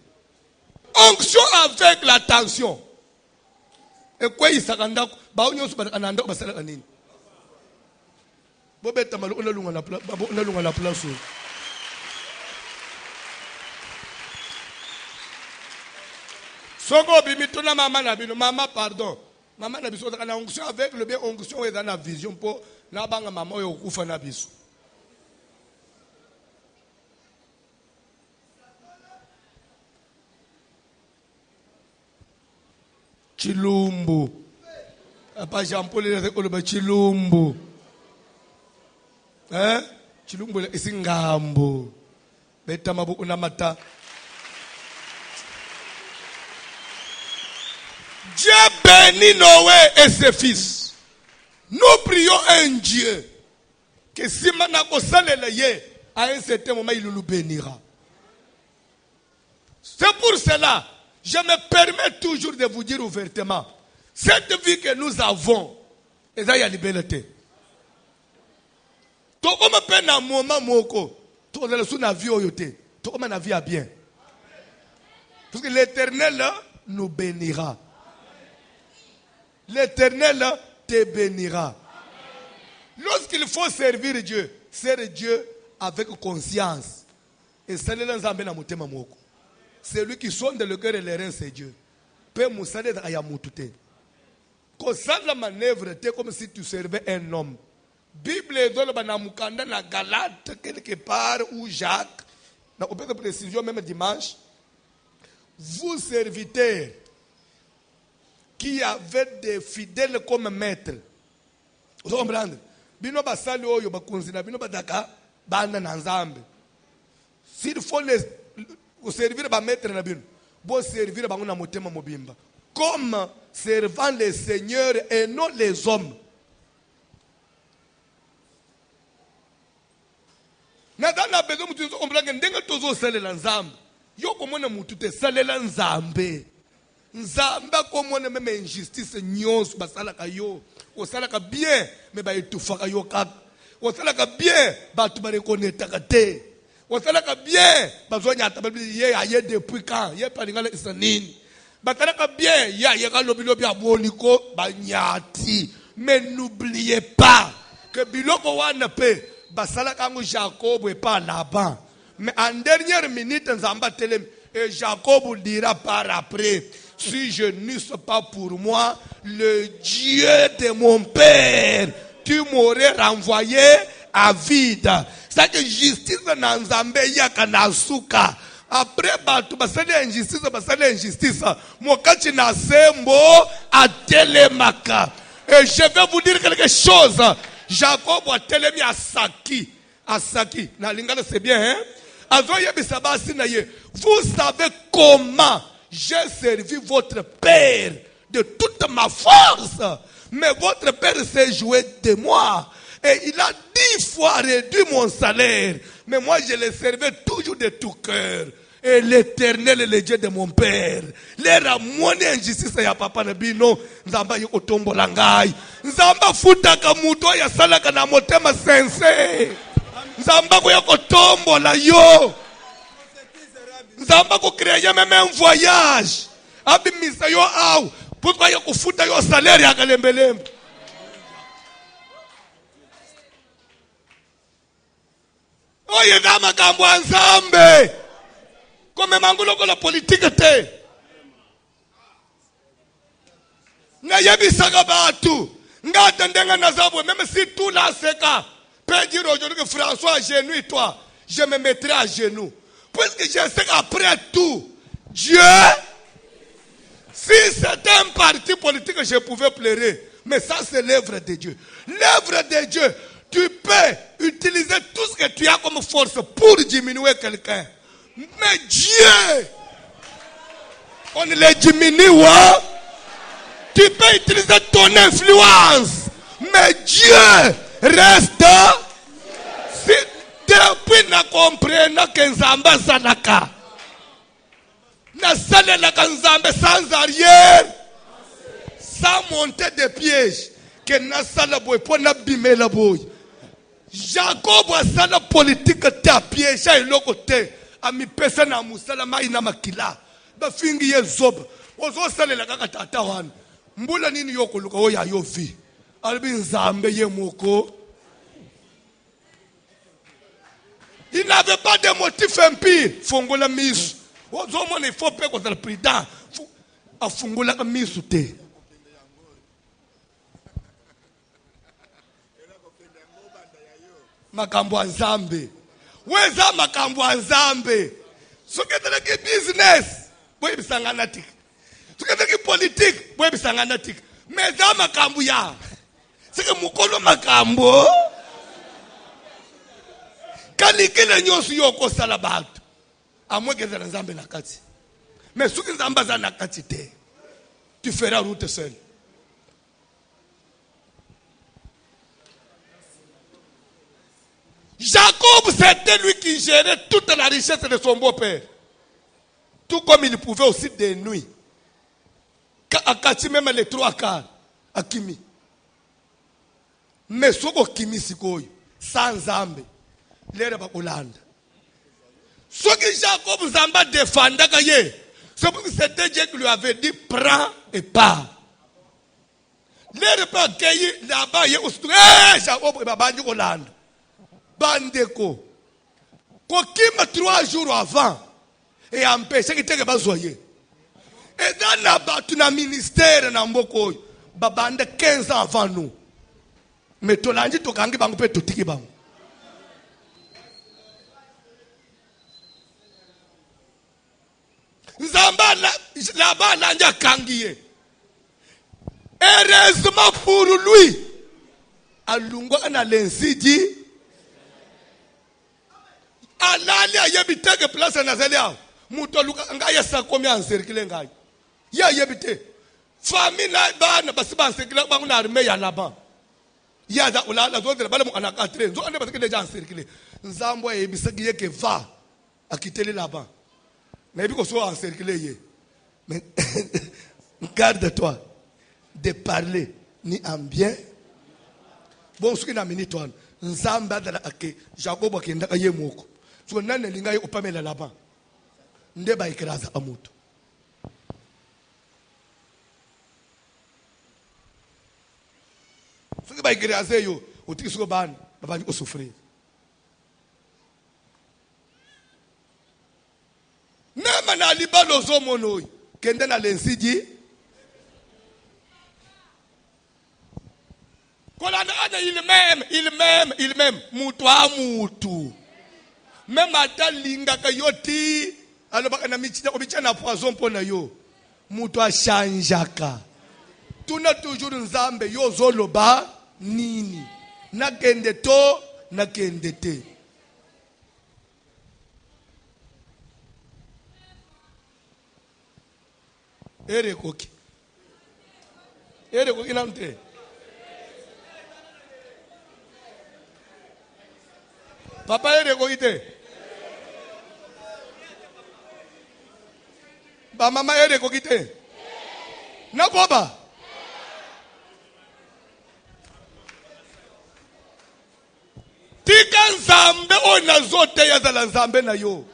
Onction avec l'attention. Et quoi il s'aganda, ba onyo su ananda ba sala kanini. Bobeta malu ona lunga la place. Soko bimituna mama na bino, mama pardon. Mama na biso na onction avec le bien onction et dans la vision pour na banga mama yo kufa na biso. Chilumbu. Papa Jean-Paul il a dit Chilumbu. Hein? Chilumbu isingambo. Beta mabu unamata. Dieu bénit Noé et ses fils. Nous prions un Dieu que si manako salelaye, à un certain moment il nous bénira. C'est pour cela, je me permets toujours de vous dire ouvertement, cette vie que nous avons, et ça y a liberté. Tout comme peine un moment moko, tout le sous na vie oyote, tout comme na vie à bien. Parce que l'Éternel nous bénira. L'Éternel te bénira. Lorsqu'il faut servir Dieu, servir Dieu avec conscience. Et c'est lui qui sonde le cœur et les reins, c'est Dieu. Quand ça la manœuvre, c'est comme si tu servais un homme. Bible est dans la Galate, quelque part, ou Jacques, on peut précision même dimanche. Vous serviteurs qui avait des fidèles comme maîtres. Vous comprenez? Bino basali oyo bakunzina bino badaka bana na nzambe. S'il faut les servir ba maître na bino, bo servir bango na motema mobimba. Comme servant les seigneurs et non les hommes. Na dana bezo mutu zo comprendre ndenga tozo salela nzambe. Yo komona mutu te salela nzambe. Nzamba komona même injustice nyonso basalaka yo osalaka bien mais ba etufaka yo kaka osalaka bien batu ba reconnaître te osalaka bien bazonya ta ye aye depuis quand ye palingala isanini basalaka bien ya ye ka lobi lobi aboniko banyati. Mais n'oubliez pas que biloko wana pe basalaka ngo Jacob et pas Laban. Mais en dernière minute nzamba telem et Jacob dira par après, si je n'eusse pas pour moi le Dieu de mon père, tu m'aurais renvoyé à vide. C'est que justice na nzambe yaka na suka. Après batu basali injustice, mokati na sembo atelemaka. Et je vais vous dire quelque chose. Jacob a telemi à Saki. À Saki. Na lingala c'est bien, hein? Vous savez comment j'ai servi votre père de toute ma force. Mais votre père s'est joué de moi. Et il a dit 10 fois réduit mon salaire. Mais moi, je les servais toujours de tout cœur. Et l'Éternel est le Dieu de mon père. L'air à mon injustice ya papa na bino. Nzamba yoko tombo langai. Nzamba futa kamuto ya salaka na motema sense. Nzamba yoko tombo la yo. Nzamba ko créer même un voyage. Abi misa yo au. Pourquoi yoko futa yo salaire ya kalembelembe. Oye dama kambwa nzambe. Comme mangolo la politique te. Na yebi sagabatu. Nga tendenga nazabwe. Même si tout là c'est qu'à. Peut dire aujourd'hui que François à genoux et toi. Je me mettrai à genoux. Puisque je sais qu'après tout. Dieu. Si c'était un parti politique je pouvais pleurer. Mais ça c'est l'œuvre de Dieu. L'œuvre de Dieu. Tu peux utiliser tout ce que tu as comme force pour diminuer quelqu'un. Mais Dieu, on le diminue, hein? Tu peux utiliser ton influence. Mais Dieu reste. Si depuis na comprendre que Nzamba Zanaka. Na salelaka Nzambe sans arrière. Sans monter des pièges. Que na salaboy pour na bimela boy. Jacob a sala politique ta piège à l'autre côté. Ami pesa na musala mai na makila ba fingi ye zob ozo salela kaka tata wana mbula nini yoko luka oya yo vi albi Nzambe ye moko. Il n'avait pas de motif impie. Fongola misu ozo mona il faut pe ko le président a fongola ka misu te. Makambo Nzambe. Weza makambo Nzambe. Soketele ki business. Boye bisangana tik. Soketele ki politique. Boye bisangana tik. Meza makambo ya. Sike mukolo makambo. Kanikele nyosu yoko sala batu. Amwekeza Nzambe na kati. Mais soki Nzambe za na kati te. Tu feras route seul. Jacob, c'était lui qui gérait toute la richesse de son beau-père. Tout comme il pouvait aussi de nuit. Akati même les 3 quarts. Akimi. Mais ce Kimi sikoyo. Sans Nzambe. L'air va Hollande. Ce que Jacob Zamba défendait, c'est parce que c'était Dieu qui lui avait dit prends et pars. L'air va accueillir là-bas. Jacob va bandir Hollande. Bandeko. Kokima 3 jours avant. Et empêché qu'il te bazoyer. Et dans la batu na ministère na mboko. Babande 15 ans avant nous. Mais tolandi tokangi bango pe totiki bango. Nzamba là-bas lanja kangiye. Heureusement pour lui. Alungo ana lensidi. Alali ayebite place na zelia muto luka ngaya sa komi encercler ngai ya yebite famille na bana basiba encercler bangu na armée ya là-bas ya za ulala zo de bala mu ana 4 zo ande parce que déjà encercler Nzambo yebisa ki yeke va akiteli là-bas mais biko so encercler ye mais garde-toi de parler ni en bien bon ce qui na minute one Nzamba dala ake Jacob akenda ka ye moko. So nane lingai upamela laba. Ndeba ikiraza amuto. So ke ba ikiraze yo utiki so ban babani ko souffrir. Nama na libalo zo monoi kende na lensiji. Kolana ana il même mutu a mutu. Même ata linga ka yoti alobaka na michina obicha na poison pona yo. Mutu a changeaka. Tuna toujours Nzambe yo zoloba nini. Na kende to na kende te. Ere koki namte. Papa est récoité. Ba maman est récoité. Nakoba. Tika nzambe ona zote ya zala nzambe na yo.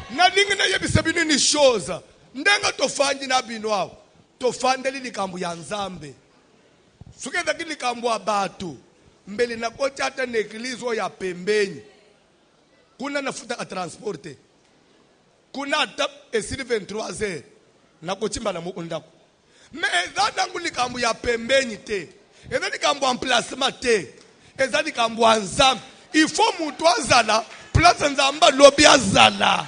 Na lingi na yebisebini ni shoza. Ndenga tofanji na binwao. Tofandeli likambu ya nzambe. Sukeza ki likambu wa batu. Mbele na kocha hata nekilizo ya pembeni. Kuna nafuta ka transporte. Kuna hata esiri 23h. Na kochimba na mukundako. Me ezana ngu likambu ya pembeni te. Ezana likambu wa plasma te. Ezana likambu wa nzambe. Ifo mutu azala. Place nzamba lobi azala.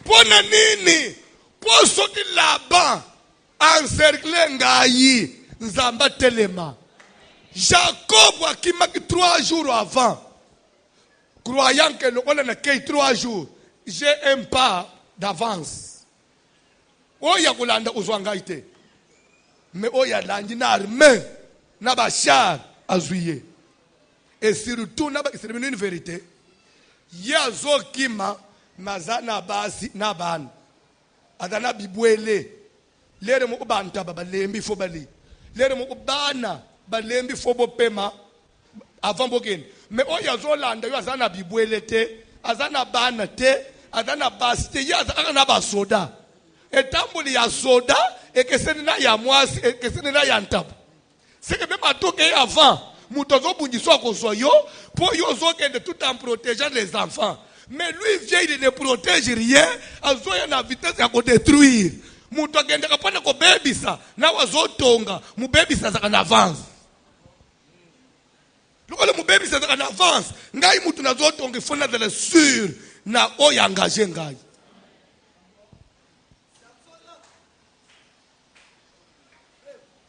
Pona nini? Poso ki Laban encercler ngai nzamba telema. Jacob akimaki 3 jours avant. Croyant que le on a 3 jours. J'ai un pas d'avance. Oya kulanda uzwangaite. Mais oya landi na armée na bachar azuye. Et surtout na ba c'est une vérité. Yazo kima mazana basi na ban. Adana bibwele. Lere mo banta baba lembi fo bali. Lere mo bana balembi fo bopema avant boken. Mais oya zolanda yo azana bibwele te, azana bana te, azana basi te, ya azana ba soda. Etambuli ya soda ekeseni na ya mwasi ekeseni na ya ntabu. C'est que même à tout que avant, mutozo bunjiswa ko yo pour yo zo kende tout en protégeant les enfants. Mais lui vient, il ne protège rien. Azo ya na vitesse ya ko détruire. Muto kende kapana ko bebisa na wazo tonga, mu bebisa za kana avance. Lokole mu bebisa za kana avance, ngai mutu na zo tonga fona de la sûr na o ya engagé ngai.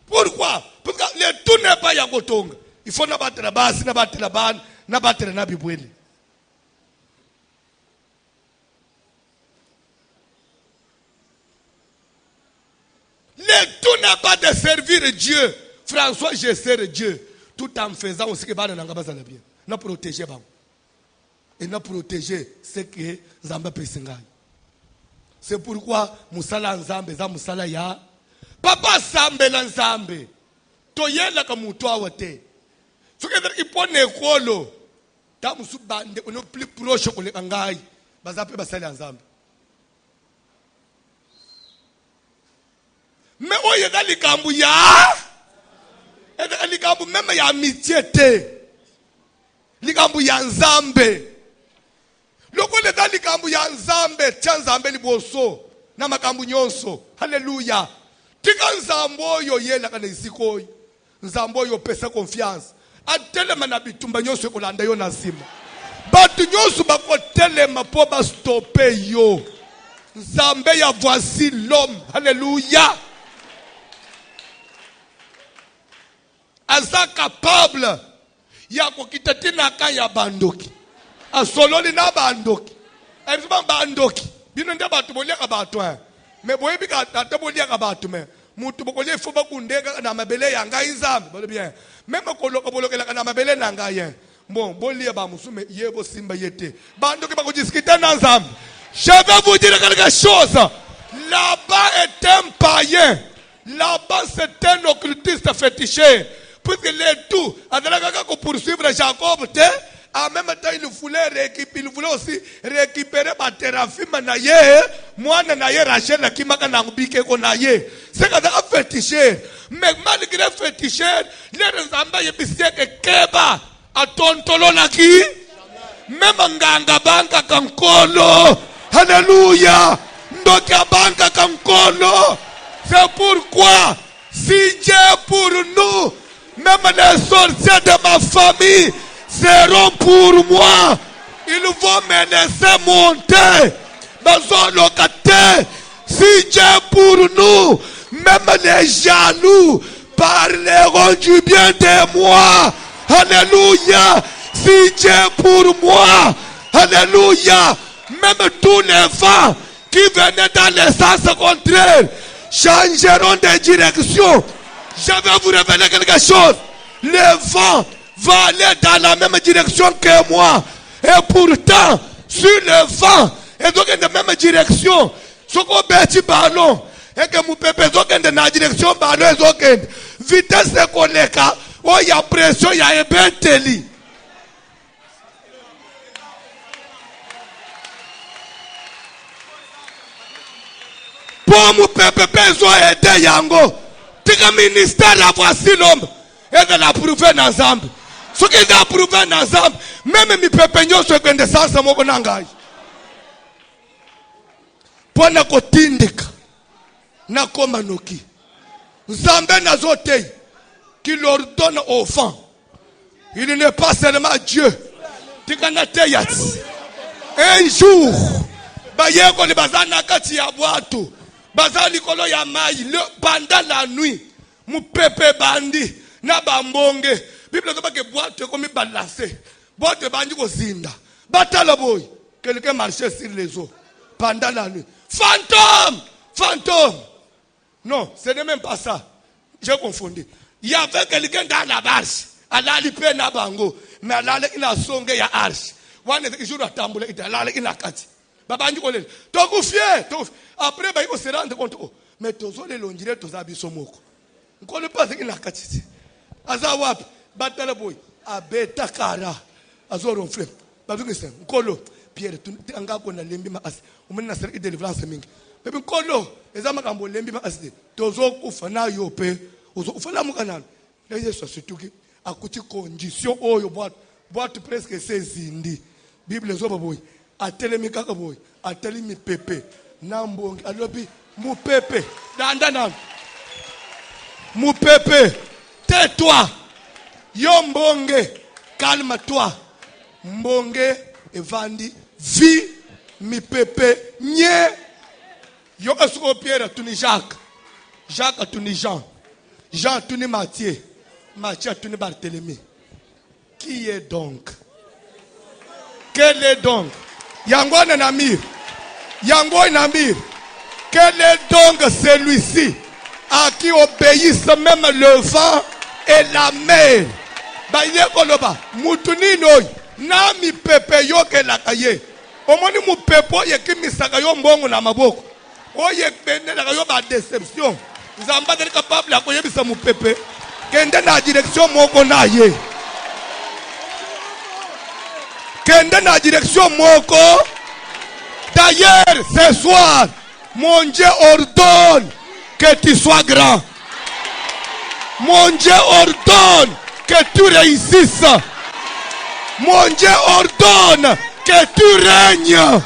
Pourquoi? Parce que le tout n'est pas yagotonga. Il faut n'abattre la base, n'abattre la ban, n'abattre la biboueli. Le tout n'est pas de servir Dieu. François, je sers Dieu. Tout en faisant aussi que Bana n'anga pas bien. N'a protéger Bam. Et n'a protéger ce que Zamba Pesingai. C'est pourquoi Moussala Nzambe, Moussala Ya. Papa Sambe la Nzambe. Toyela ka mutu awate. Soke der ipone kolo. Ta musu bande ono plus proche ko le kangai. Bazape basali Nzambe. Mais oye dali kambu ya. Et dali kambu même ya amitié te. Likambu ya Nzambe. Loko le dali kambu ya Nzambe, tia Nzambe liboso. Na makambu nyonso. Hallelujah. Tika nzambo yo yela kana isikoyi. Nzambo yo pesa confiance. Atelema na bitumba nyonso ekolanda yo na nsima. Batu nyonso bakotelema po ba stopper yo. Nzambe ya voici l'homme. Alléluia. Aza capable ya kokita tina ka ya bandoki. Asololi na bandoki. Ebisba bandoki. Bino nde batu bolia ka batu. Mais boye bika tabolia ka batu me. Mutu bokolie fo bakundeka na mabele ya ngai Nzambe. Balo bien. Même koloko bolokela na mabele na ngai. Bon, bolia ba musume yebo simba yete. Bandoki bakojisikita na Nzambe. Je vais vous dire quelque chose. Là-bas est un païen. Là-bas c'est un occultiste fétiché. Puisque les tout, pour poursuivre Jacob, en même temps il voulait aussi récupérer ma Téraphim naye, moi naye Rachel qui m'a kanambike konaye. C'est quand même fétiché. Mais malgré fétiché, les Zamba yebisiye que keba a tontolo naki, même nganga banka kankolo. Alléluia. Ndoka banka kankolo. C'est pourquoi si Dieu pour nous, même les sorciers de ma famille seront pour moi. Ils vont me laisser monter dans un locataire. Si Dieu pour nous, même les jaloux parleront du bien de moi. Alléluia. Si Dieu pour moi, alléluia. Même tous les vents qui venaient dans les sens contraires changeront de direction. Je vais vous révéler quelque chose. Le vent va aller dans la même direction que moi. Et pourtant, sur le vent, et donc dans la même direction, ce qu'on bâtit ballon, et que mon pépé dans la direction ballon, vitesse de collègue, oh, il y a pression, il y a un benteli. Pour mon pépé, besoin aider Yango. Tika ministère la voici l'homme. Et de la prouver ensemble. Ce qui est approuvé ensemble, même mi pépé nyo se kwende sasa moko nangai. Pona kotindika. Na koma noki. Nzambe na zote qui leur donne au vent. Il n'est pas seulement Dieu. Tika na teyati. Un jour, bayeko ni bazana kati ya watu. Bazali kolo ya mai pendant la nuit. Mu pepe bandi na bambonge. Bible dit que boîte comme balancé. Boîte bandi ko zinda. Batala boy. Quelqu'un marchait sur les eaux pendant la nuit. Fantôme! Fantôme! Non, ce n'est même pas ça. J'ai confondu. Il y avait quelqu'un dans la barge. Alali pe na bango. Mais alali ina songe ya arche. Wane jour atambula ita alali ina kati. Babanji kolele. Toku fier. Après, il se rendre compte. Mais tous les longiers, tous les habits moko. On ne connaît pas ce qu'il a caché. Azawap, Batala boy, Abeta Kara, Azoron Flem. Bazoukin, Kolo, Pierre, Tangako na Lembi Mas, Umena Seri délivrance Ming. Pepin Kolo, Ezamakamo Lembi Mas, Tozo Ufana Yope, Ozo Ufana Mukanan. Là, il y a surtout qui a coûté condition, oh, yo boîte presque 16 indi. Bible Zoba boy, a Telemika boy, a Telemi Pepe. Nambonge alobi mu pepe dandana mu pepe tais-toi yombonge calme-toi mbonge evandi vi mi pepe nye yo esko Pierre tuni Jacques tuni Jean tuni Matthieu tuni Barthélemy. Qui est donc? Quel est donc? Yangone Namir. Yango Namir, quel est donc celui-ci à qui obéissent même le vent et la mer? Baye koloba, mutuni noy, na mi pepe yo ke la kaye. Omoni mu pepo ye ki misaka yo mbongo na maboko. O ye bende la yo ba déception. Nzamba est capable à koyebisa mu pepe. Kende na direction moko na ye. Kende na direction moko. D'ailleurs, ce soir, mon Dieu ordonne que tu sois grand. Mon Dieu ordonne que tu réussisses. Mon Dieu ordonne que tu règnes.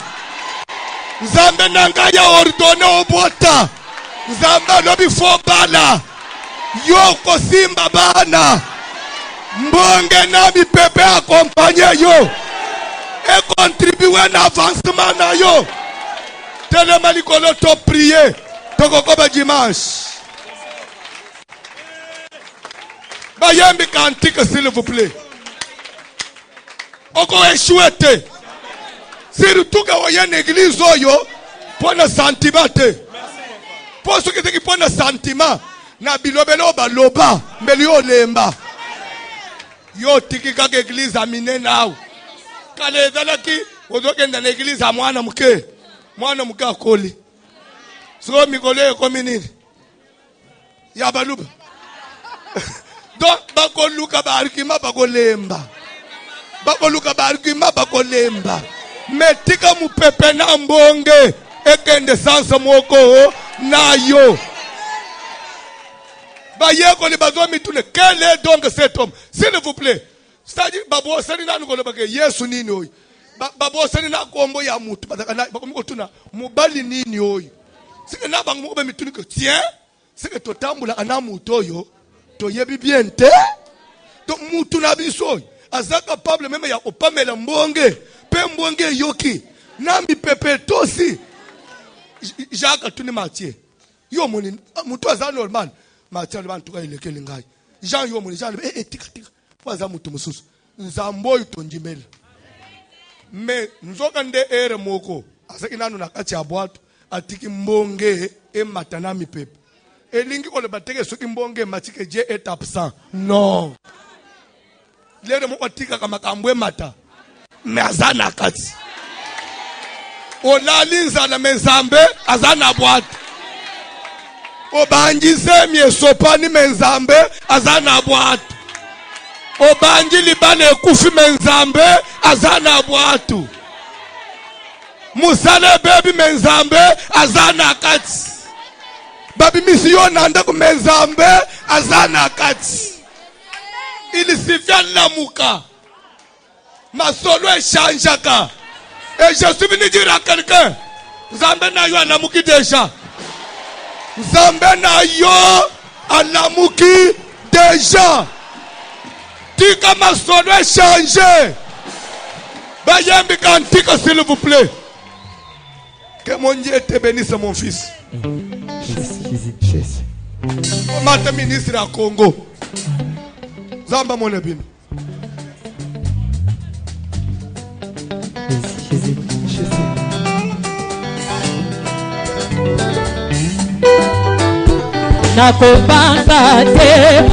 Nzambe nangaya ordonne au bota. Nzambe lobi fobala. Yoko simba bana. Mbonge nabi pepe accompagner yo. Et contribuer à l'avancement na yo. Tellement likolo to prier. Tokokoba dimanche. Bayambi kantique s'il vous plaît. Oko échoué. Surtout quand il y a une église oyo pour le sentiment. Pour ceux qui pour le sentiment. Na bilobelo ba loba mbelio lemba. Yo tiki kaka église amine now. Kale zalaki ozokenda na église a mwana muke akoli so mikolo ekomi nini ya baluba donc bakoluka barikima bakolemba metika mupepe na mbonge ekende sansa moko na yo bayeko li bazomi tune. Quel est donc cet homme? S'il vous plaît. C'est-à-dire, babo sani na ngolo bake Yesu nini oyi. Babo sani na kombo ya mutu. Bakomiko tuna mubali nini oyi. Sike na bangu moko mituni ke tiens. Sike totambula ana mutu oyo. To yebi bien te. To mutu na biso oyi. Aza capable même ya opamela mbonge. Pe mbonge yoki. Nami pepe tosi. Jacques tuni Matthieu. Yo moni mutu aza normal. Matthieu le bantuka ilekele ngai. Jean yo moni Jean tika. Waza mutu mususu nzambo itonjimela me nzokande ere moko asaki nanu nakati ya bwato atiki mbonge ematana mipepe elingi kole bateke soki mbonge matike je est absent non lero mo otika kama kambwe mata mezana kati olalinza na menzambe azana bwatu obangize miesopani menzambe azana bwatu obanjili bane kufi menzambe azana bwatu musale baby menzambe azana kati babi misiona nda ku menzambe azana kati il sifia lamuka masolo echangeaka et je suis venu dire à quelqu'un Nzambe na yo alamuki déjà Nzambe na yo alamuki déjà tika masolo echange bayembi kantika s'il vous plaît. Que mon Dieu te bénisse mon fils. Mata ministre à Congo. Zamba mon ebino. Nakobanga te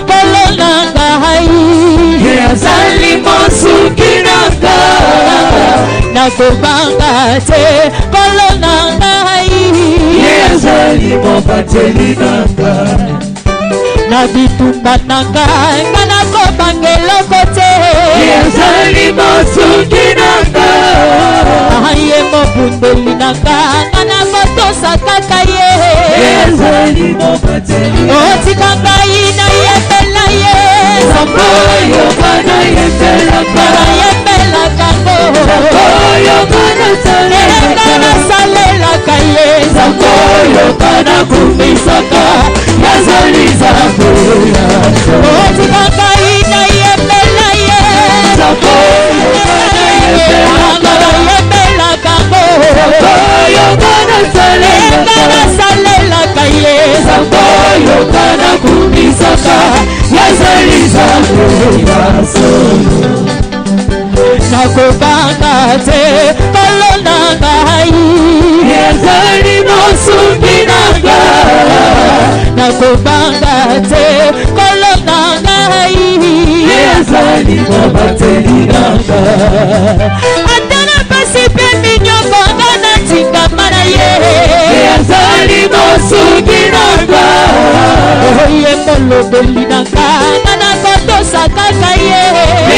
kolonanga hai yazali mosukinanga nakobanga te kolonanga hai yazali mopatelinanga na bitumba nanga ngana kobangela kote yazali mosukinanga aye mobundeli nanga ngana kotosa kaka ye yazali mopatelinanga otikanga ina yebela ye samboyo kana yebela kana yebela kango samboyo kana salela kaye samboyo kana kumisaka yazali zaboya otikanga ina yebela ye samboyo kana yebela kango samboyo kana salela kaye samboyo kana kumisaka yazali zaboya nakobanga te kolonanga hai yazali mosukinanga nakobanga te kolonanga hai yazali mobatelinanga atana pasi pe minyobanga na tingamana ye yazali mosukinanga oye molobelinanga nana kotosa kaka ye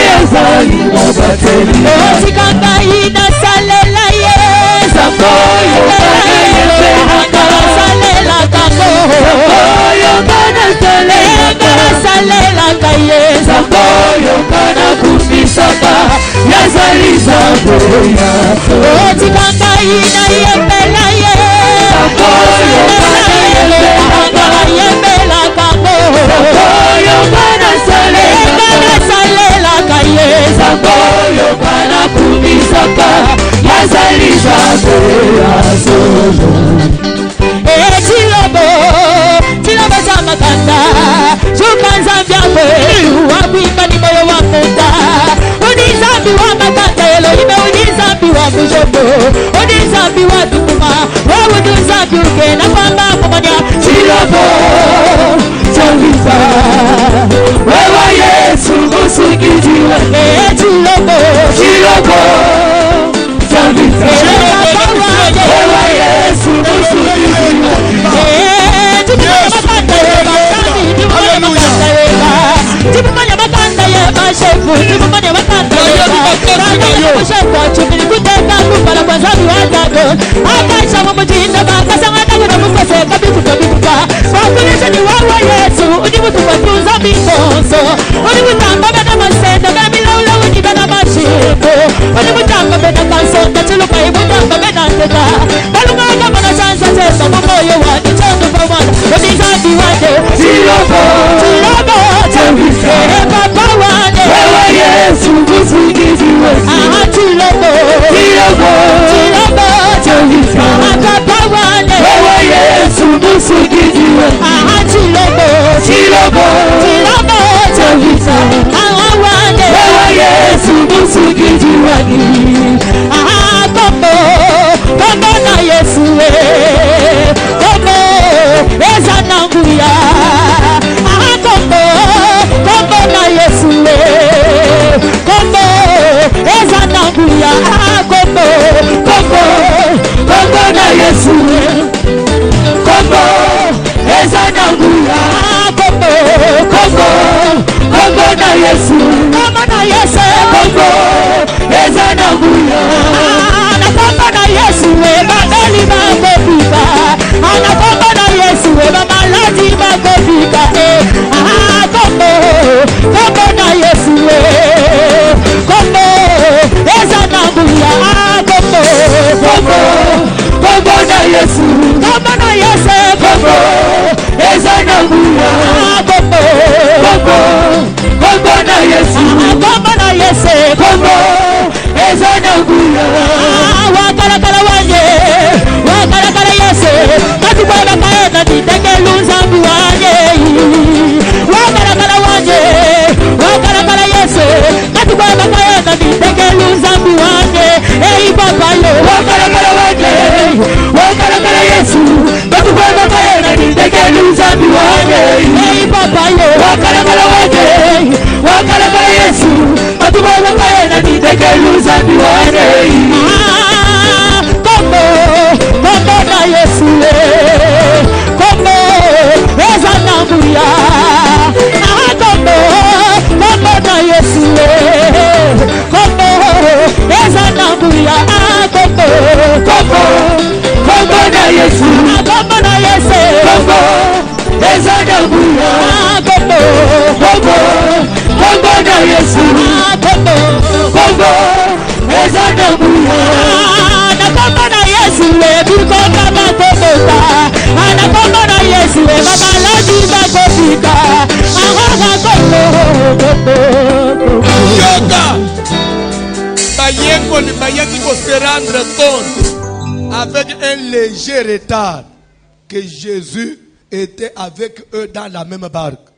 yazali mobatelinanga otikanga ina salela ye samboyo kana yebelanga salela kango samboyo kana salela kaye samboyo kana kumisaka yazali zaboya otikanga ina yebela ye samboyo kana yebela kango samboyo kana salela kaye samboyo kana kumisaka yazali zaboya solo tilobo zamakanda zukanzambyakwe wakwimba ni moyo wa muda unizambi wa makanda Elohime unizambi wa mujombo unizambi wa tukuma wawuduzambi ukena kwamba kumanya tilobo changiza wewa Yesu usikijiwe tilobo changiza wewa Yesu usikijiwe Tipumanya makanda ye mashefu tipumanya makanda ye mashefu chumini kuteka kupala kwa zabi wadago akaisha mumutinda makasa wadago na mukose kabituka wakulisha ni wawa Yesu unimutuwa tuza mikonso unimutamba bena masenda bena milaula unibena mashiko unimutamba bena kansonda chuluka imutamba bena teta balunga mana chansa tesa mumoyo wani chandu pamwana unizabi wade tilobo papa wane wewe Yesu usikijiwe tilobo papa wane wewe Yesu usikijiwe tilobo wane wewe Yesu usikijiwe kombo na Yesu kombo eza nanguya kombo na Yesu Yesu Kombo eza na nguya Kombo na Yesu Kombo eza na nguya na kombo na Yesu badali bakofika na kombo na Yesu bamaladi bakofika kombo na Yesu kombo eza na nguya kombo na Yesu kombo eza na nguya kombo na Yesu kombo eza na nguya wakala wanye Yesu matubaba kaena nitekelunza mbuwanye wakala wanye Yesu matubaba kaena nitekelunza mbuwanye papa yo wakala wanye Yesu matubaba kaena nitekelunza mbuwanye papa yo wakala wanye Yesu matubaba kaena nitekelunza mbuwanye kombo na Yesu kombo eza na nguya kombo na Yesu kombo eza na nguya kombo na Yesu kombo na Yesu kombo eza na nguya kombo na Yesu kombo eza na nguya na kombo na Yesu bikoka bakobota na kombo na Yesu bamaladi bakofika Yoga Bayengo ni bayaki ko se rendre compte avec un léger retard que Jésus était avec eux dans la même barque.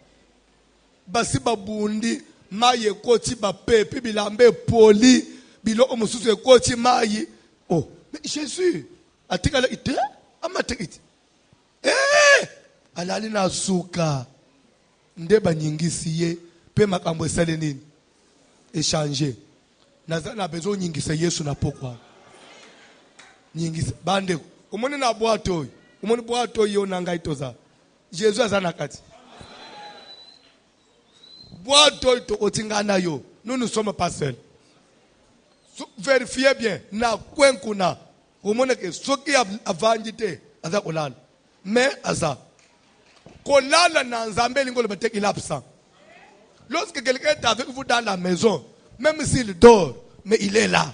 Basi babundi maye koti ba pepe bilambe poli bilo omususu ekoti mayi. Oh, mais Jésus atikala ite amatekiti. Alali na suka nde banyingisiye pe makambo esale nini échanger na besoin nyingisa Yesu na pokwa nyingisa bande umoni na bwato umoni bwato yo nanga itoza Jésus azana kati bwato ito otingana yo nous ne sommes pas seuls. Vérifiez bien na kwenkuna umoni ke soki avandite aza kolala mais aza kolala na nzambe lingolo bateki l'absent. Lorsque quelqu'un est avec vous dans la maison, même s'il dort, mais il est là.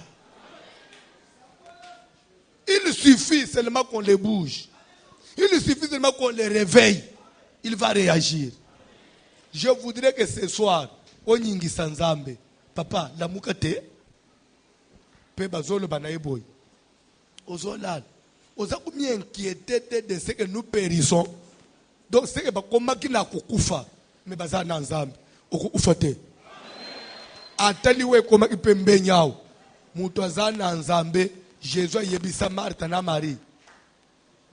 Il suffit seulement qu'on le bouge. Il suffit seulement qu'on le réveille. Il va réagir. Je voudrais que ce soir, on yingi sanzambe. Papa, la mukate, pe bazolo banaïboy. Ozolal. Oza koumi inquiété de ce que nous périssons. Donc c'est que bakoma ki na kukufa, mais baza na nzambe. Ufate ataliwe koma ipembe nyao mutu azana nzambe Jésus yebisa Marthe na Marie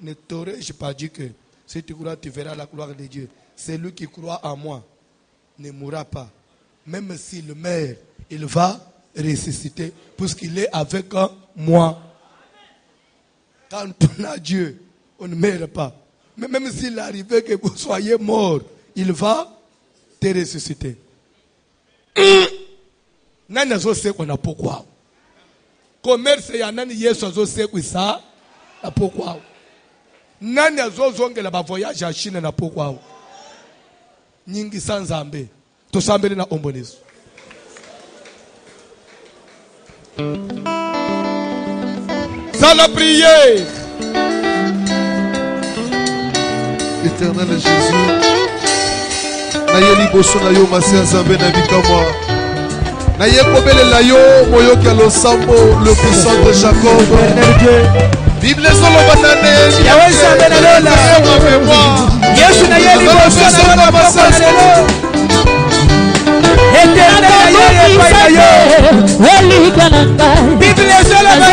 ne t'aurais-je pas dit que si tu crois tu verras la gloire de Dieu. Celui qui croit en moi ne mourra pas, même s'il meurt il va ressusciter puisqu'il est avec moi. Quand on a Dieu on ne meurt pas, mais même s'il arrivait que vous soyez mort il va te ressusciter. Nani azosekwa na pokwa. Commerce ya nani Yesu azosekwa isa na pokwa. Nani azozongela ba voyage ya Chine na pokwa. Nyingi sanzambe. Tosambele na ombolezo. Ça la prière. Éternel Jésus. Nayeli boso na yo masia nzambe na bikamwa naye kobelela yo moyoki ya losambo le puissant de Jacob. Bible soloba nane yawe nzambe na lola Yesu nayeli boso na yo masa lelo Éternel nayeli pa yo Bible soloba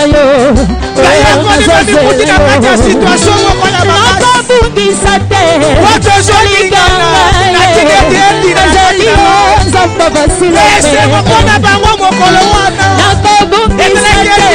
yo kaya koni bani kutina kati ya situation moko na makasi Wacho joli gana natiketi na joli nzamba basile ese mokona bango mokolo wana nakobumbisa te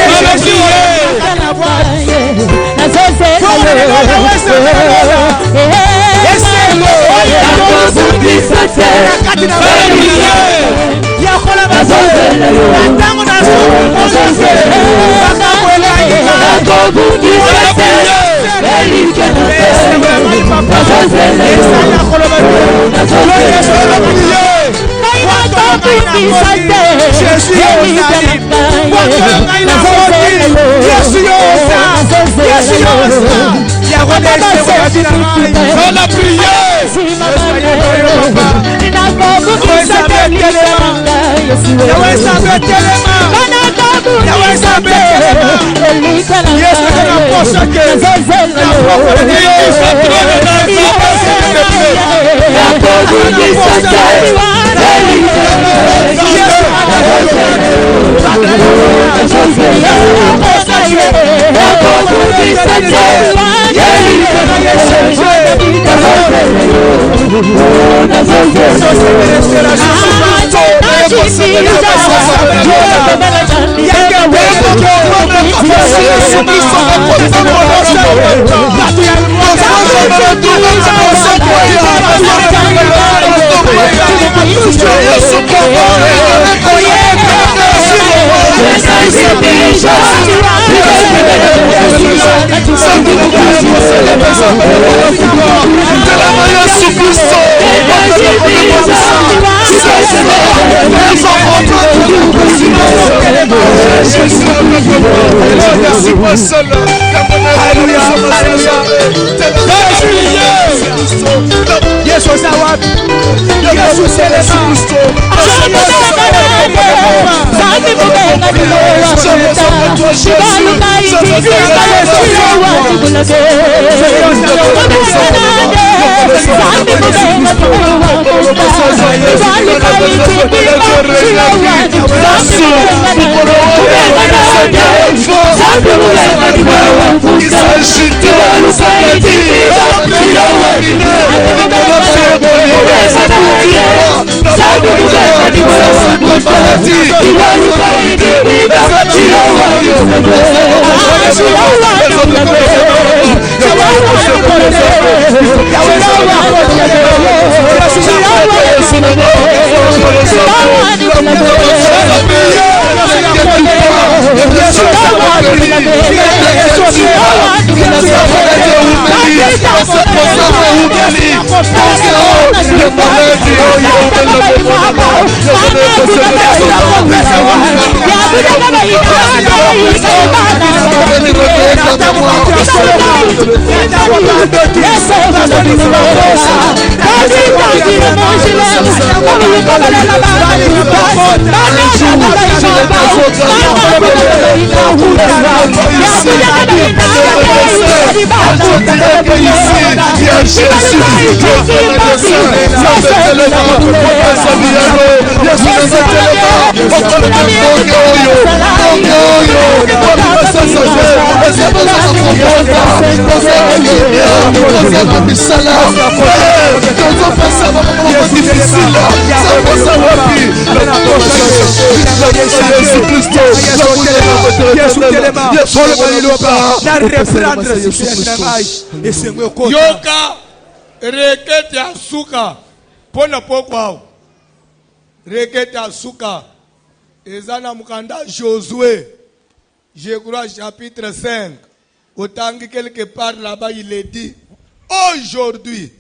yoka rekete ya suka pona pokwao rekete ya suka ezana mukanda Josué je crois chapitre 5 autant que quelque part là-bas il est dit aujourd'hui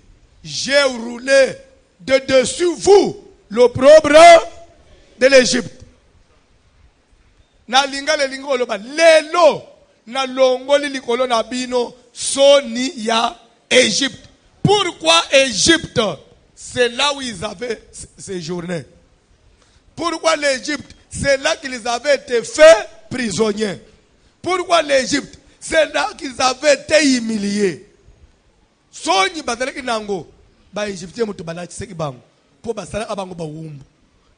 j'ai roulé de dessus vous l'opprobre de l'Égypte na linga le linga oloba lelo na longoli likolo na bino soni ya Égypte. Pourquoi Égypte? C'est là où ils avaient séjourné. Pourquoi l'Égypte? C'est là qu'ils avaient été faits prisonniers. Pourquoi l'Égypte? C'est là qu'ils avaient été humiliés. Soni bazalaki nango ba Égyptien mutu balaki seki bango po basala abango ba wumbu.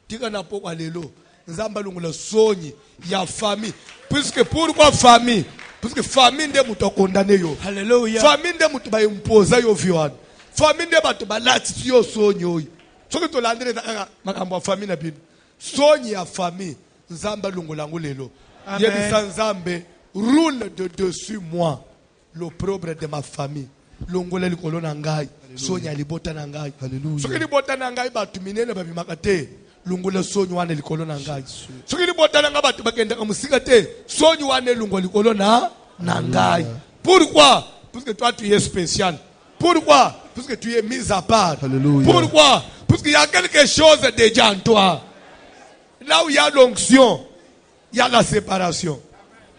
Tika na poko lelo nzamba lungula soni ya famille. Puisque pourquoi famille? Parce que famille de mutu condamné yo. Alléluia. Famille de mutu ba imposer yo viwan. Famille de batu ba lati yo sonyo yo. Soki to landre makambo famille na bino. Sonyi ya famille nzamba lungu langu lelo. Yebisa nzambe roule de dessus moi. l'opprobre de ma famille. Longola likolo na ngai. Sonya libota na ngai. Soki libota na ngai batu minene babimaka te. Lungola sonyo wane likolo na ngai. Soki libota na ngai batu bakenda ka musika te. Sonyo wane lungo likolo na ngai. Pourquoi? Parce que toi tu es spécial. Pourquoi? Parce que tu es mis à part. Alléluia. Pourquoi? Parce qu'il y a quelque chose déjà en toi. Là où il y a l'onction, il y a la séparation.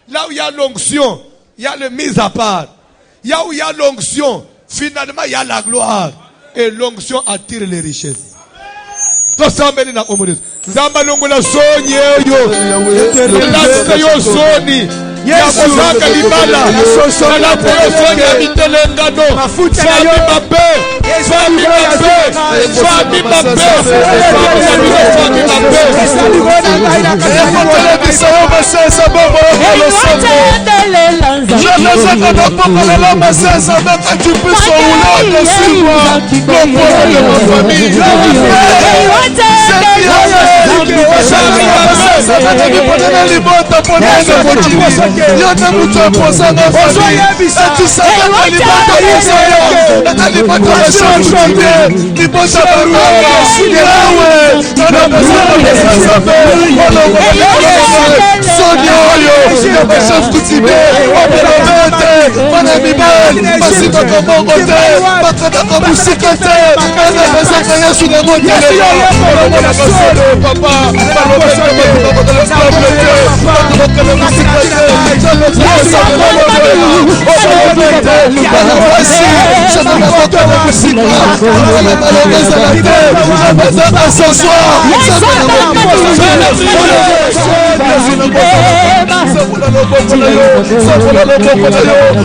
Là où il y a l'onction, il y a le mis à part. Là où il y a l'onction, finalement il y a la gloire. Et l'onction attire les richesses. Tosambeli na komodezo. Nzamba longo la soni yo. La yo soni. Yesu zaka libala. Na poyo soni abitelengano. Fami mabe. Fami mabe. Fami mabe. Fami mabe. Ekotele bisayo basesa bobo. Je ne sais pas pourquoi les hommes basesa mais quand tu peux s'enrouler au-dessus de moi. Le problème de ma famille.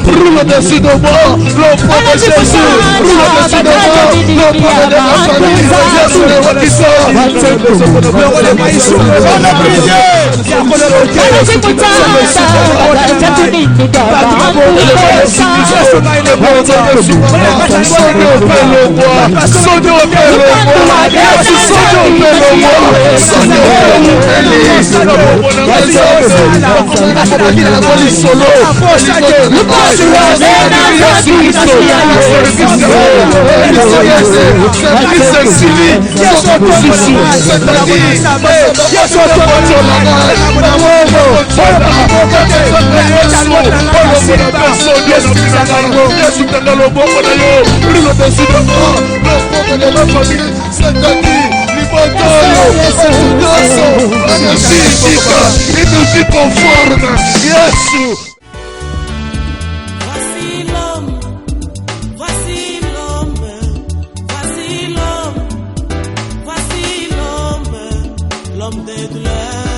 Roule dessus de moi, l'enfant de Jésus. Roule dessus de moi, l'enfant de ma famille. Jésus le roi qui sort. Le roi de maïs. On a prié. L'homme des douleurs.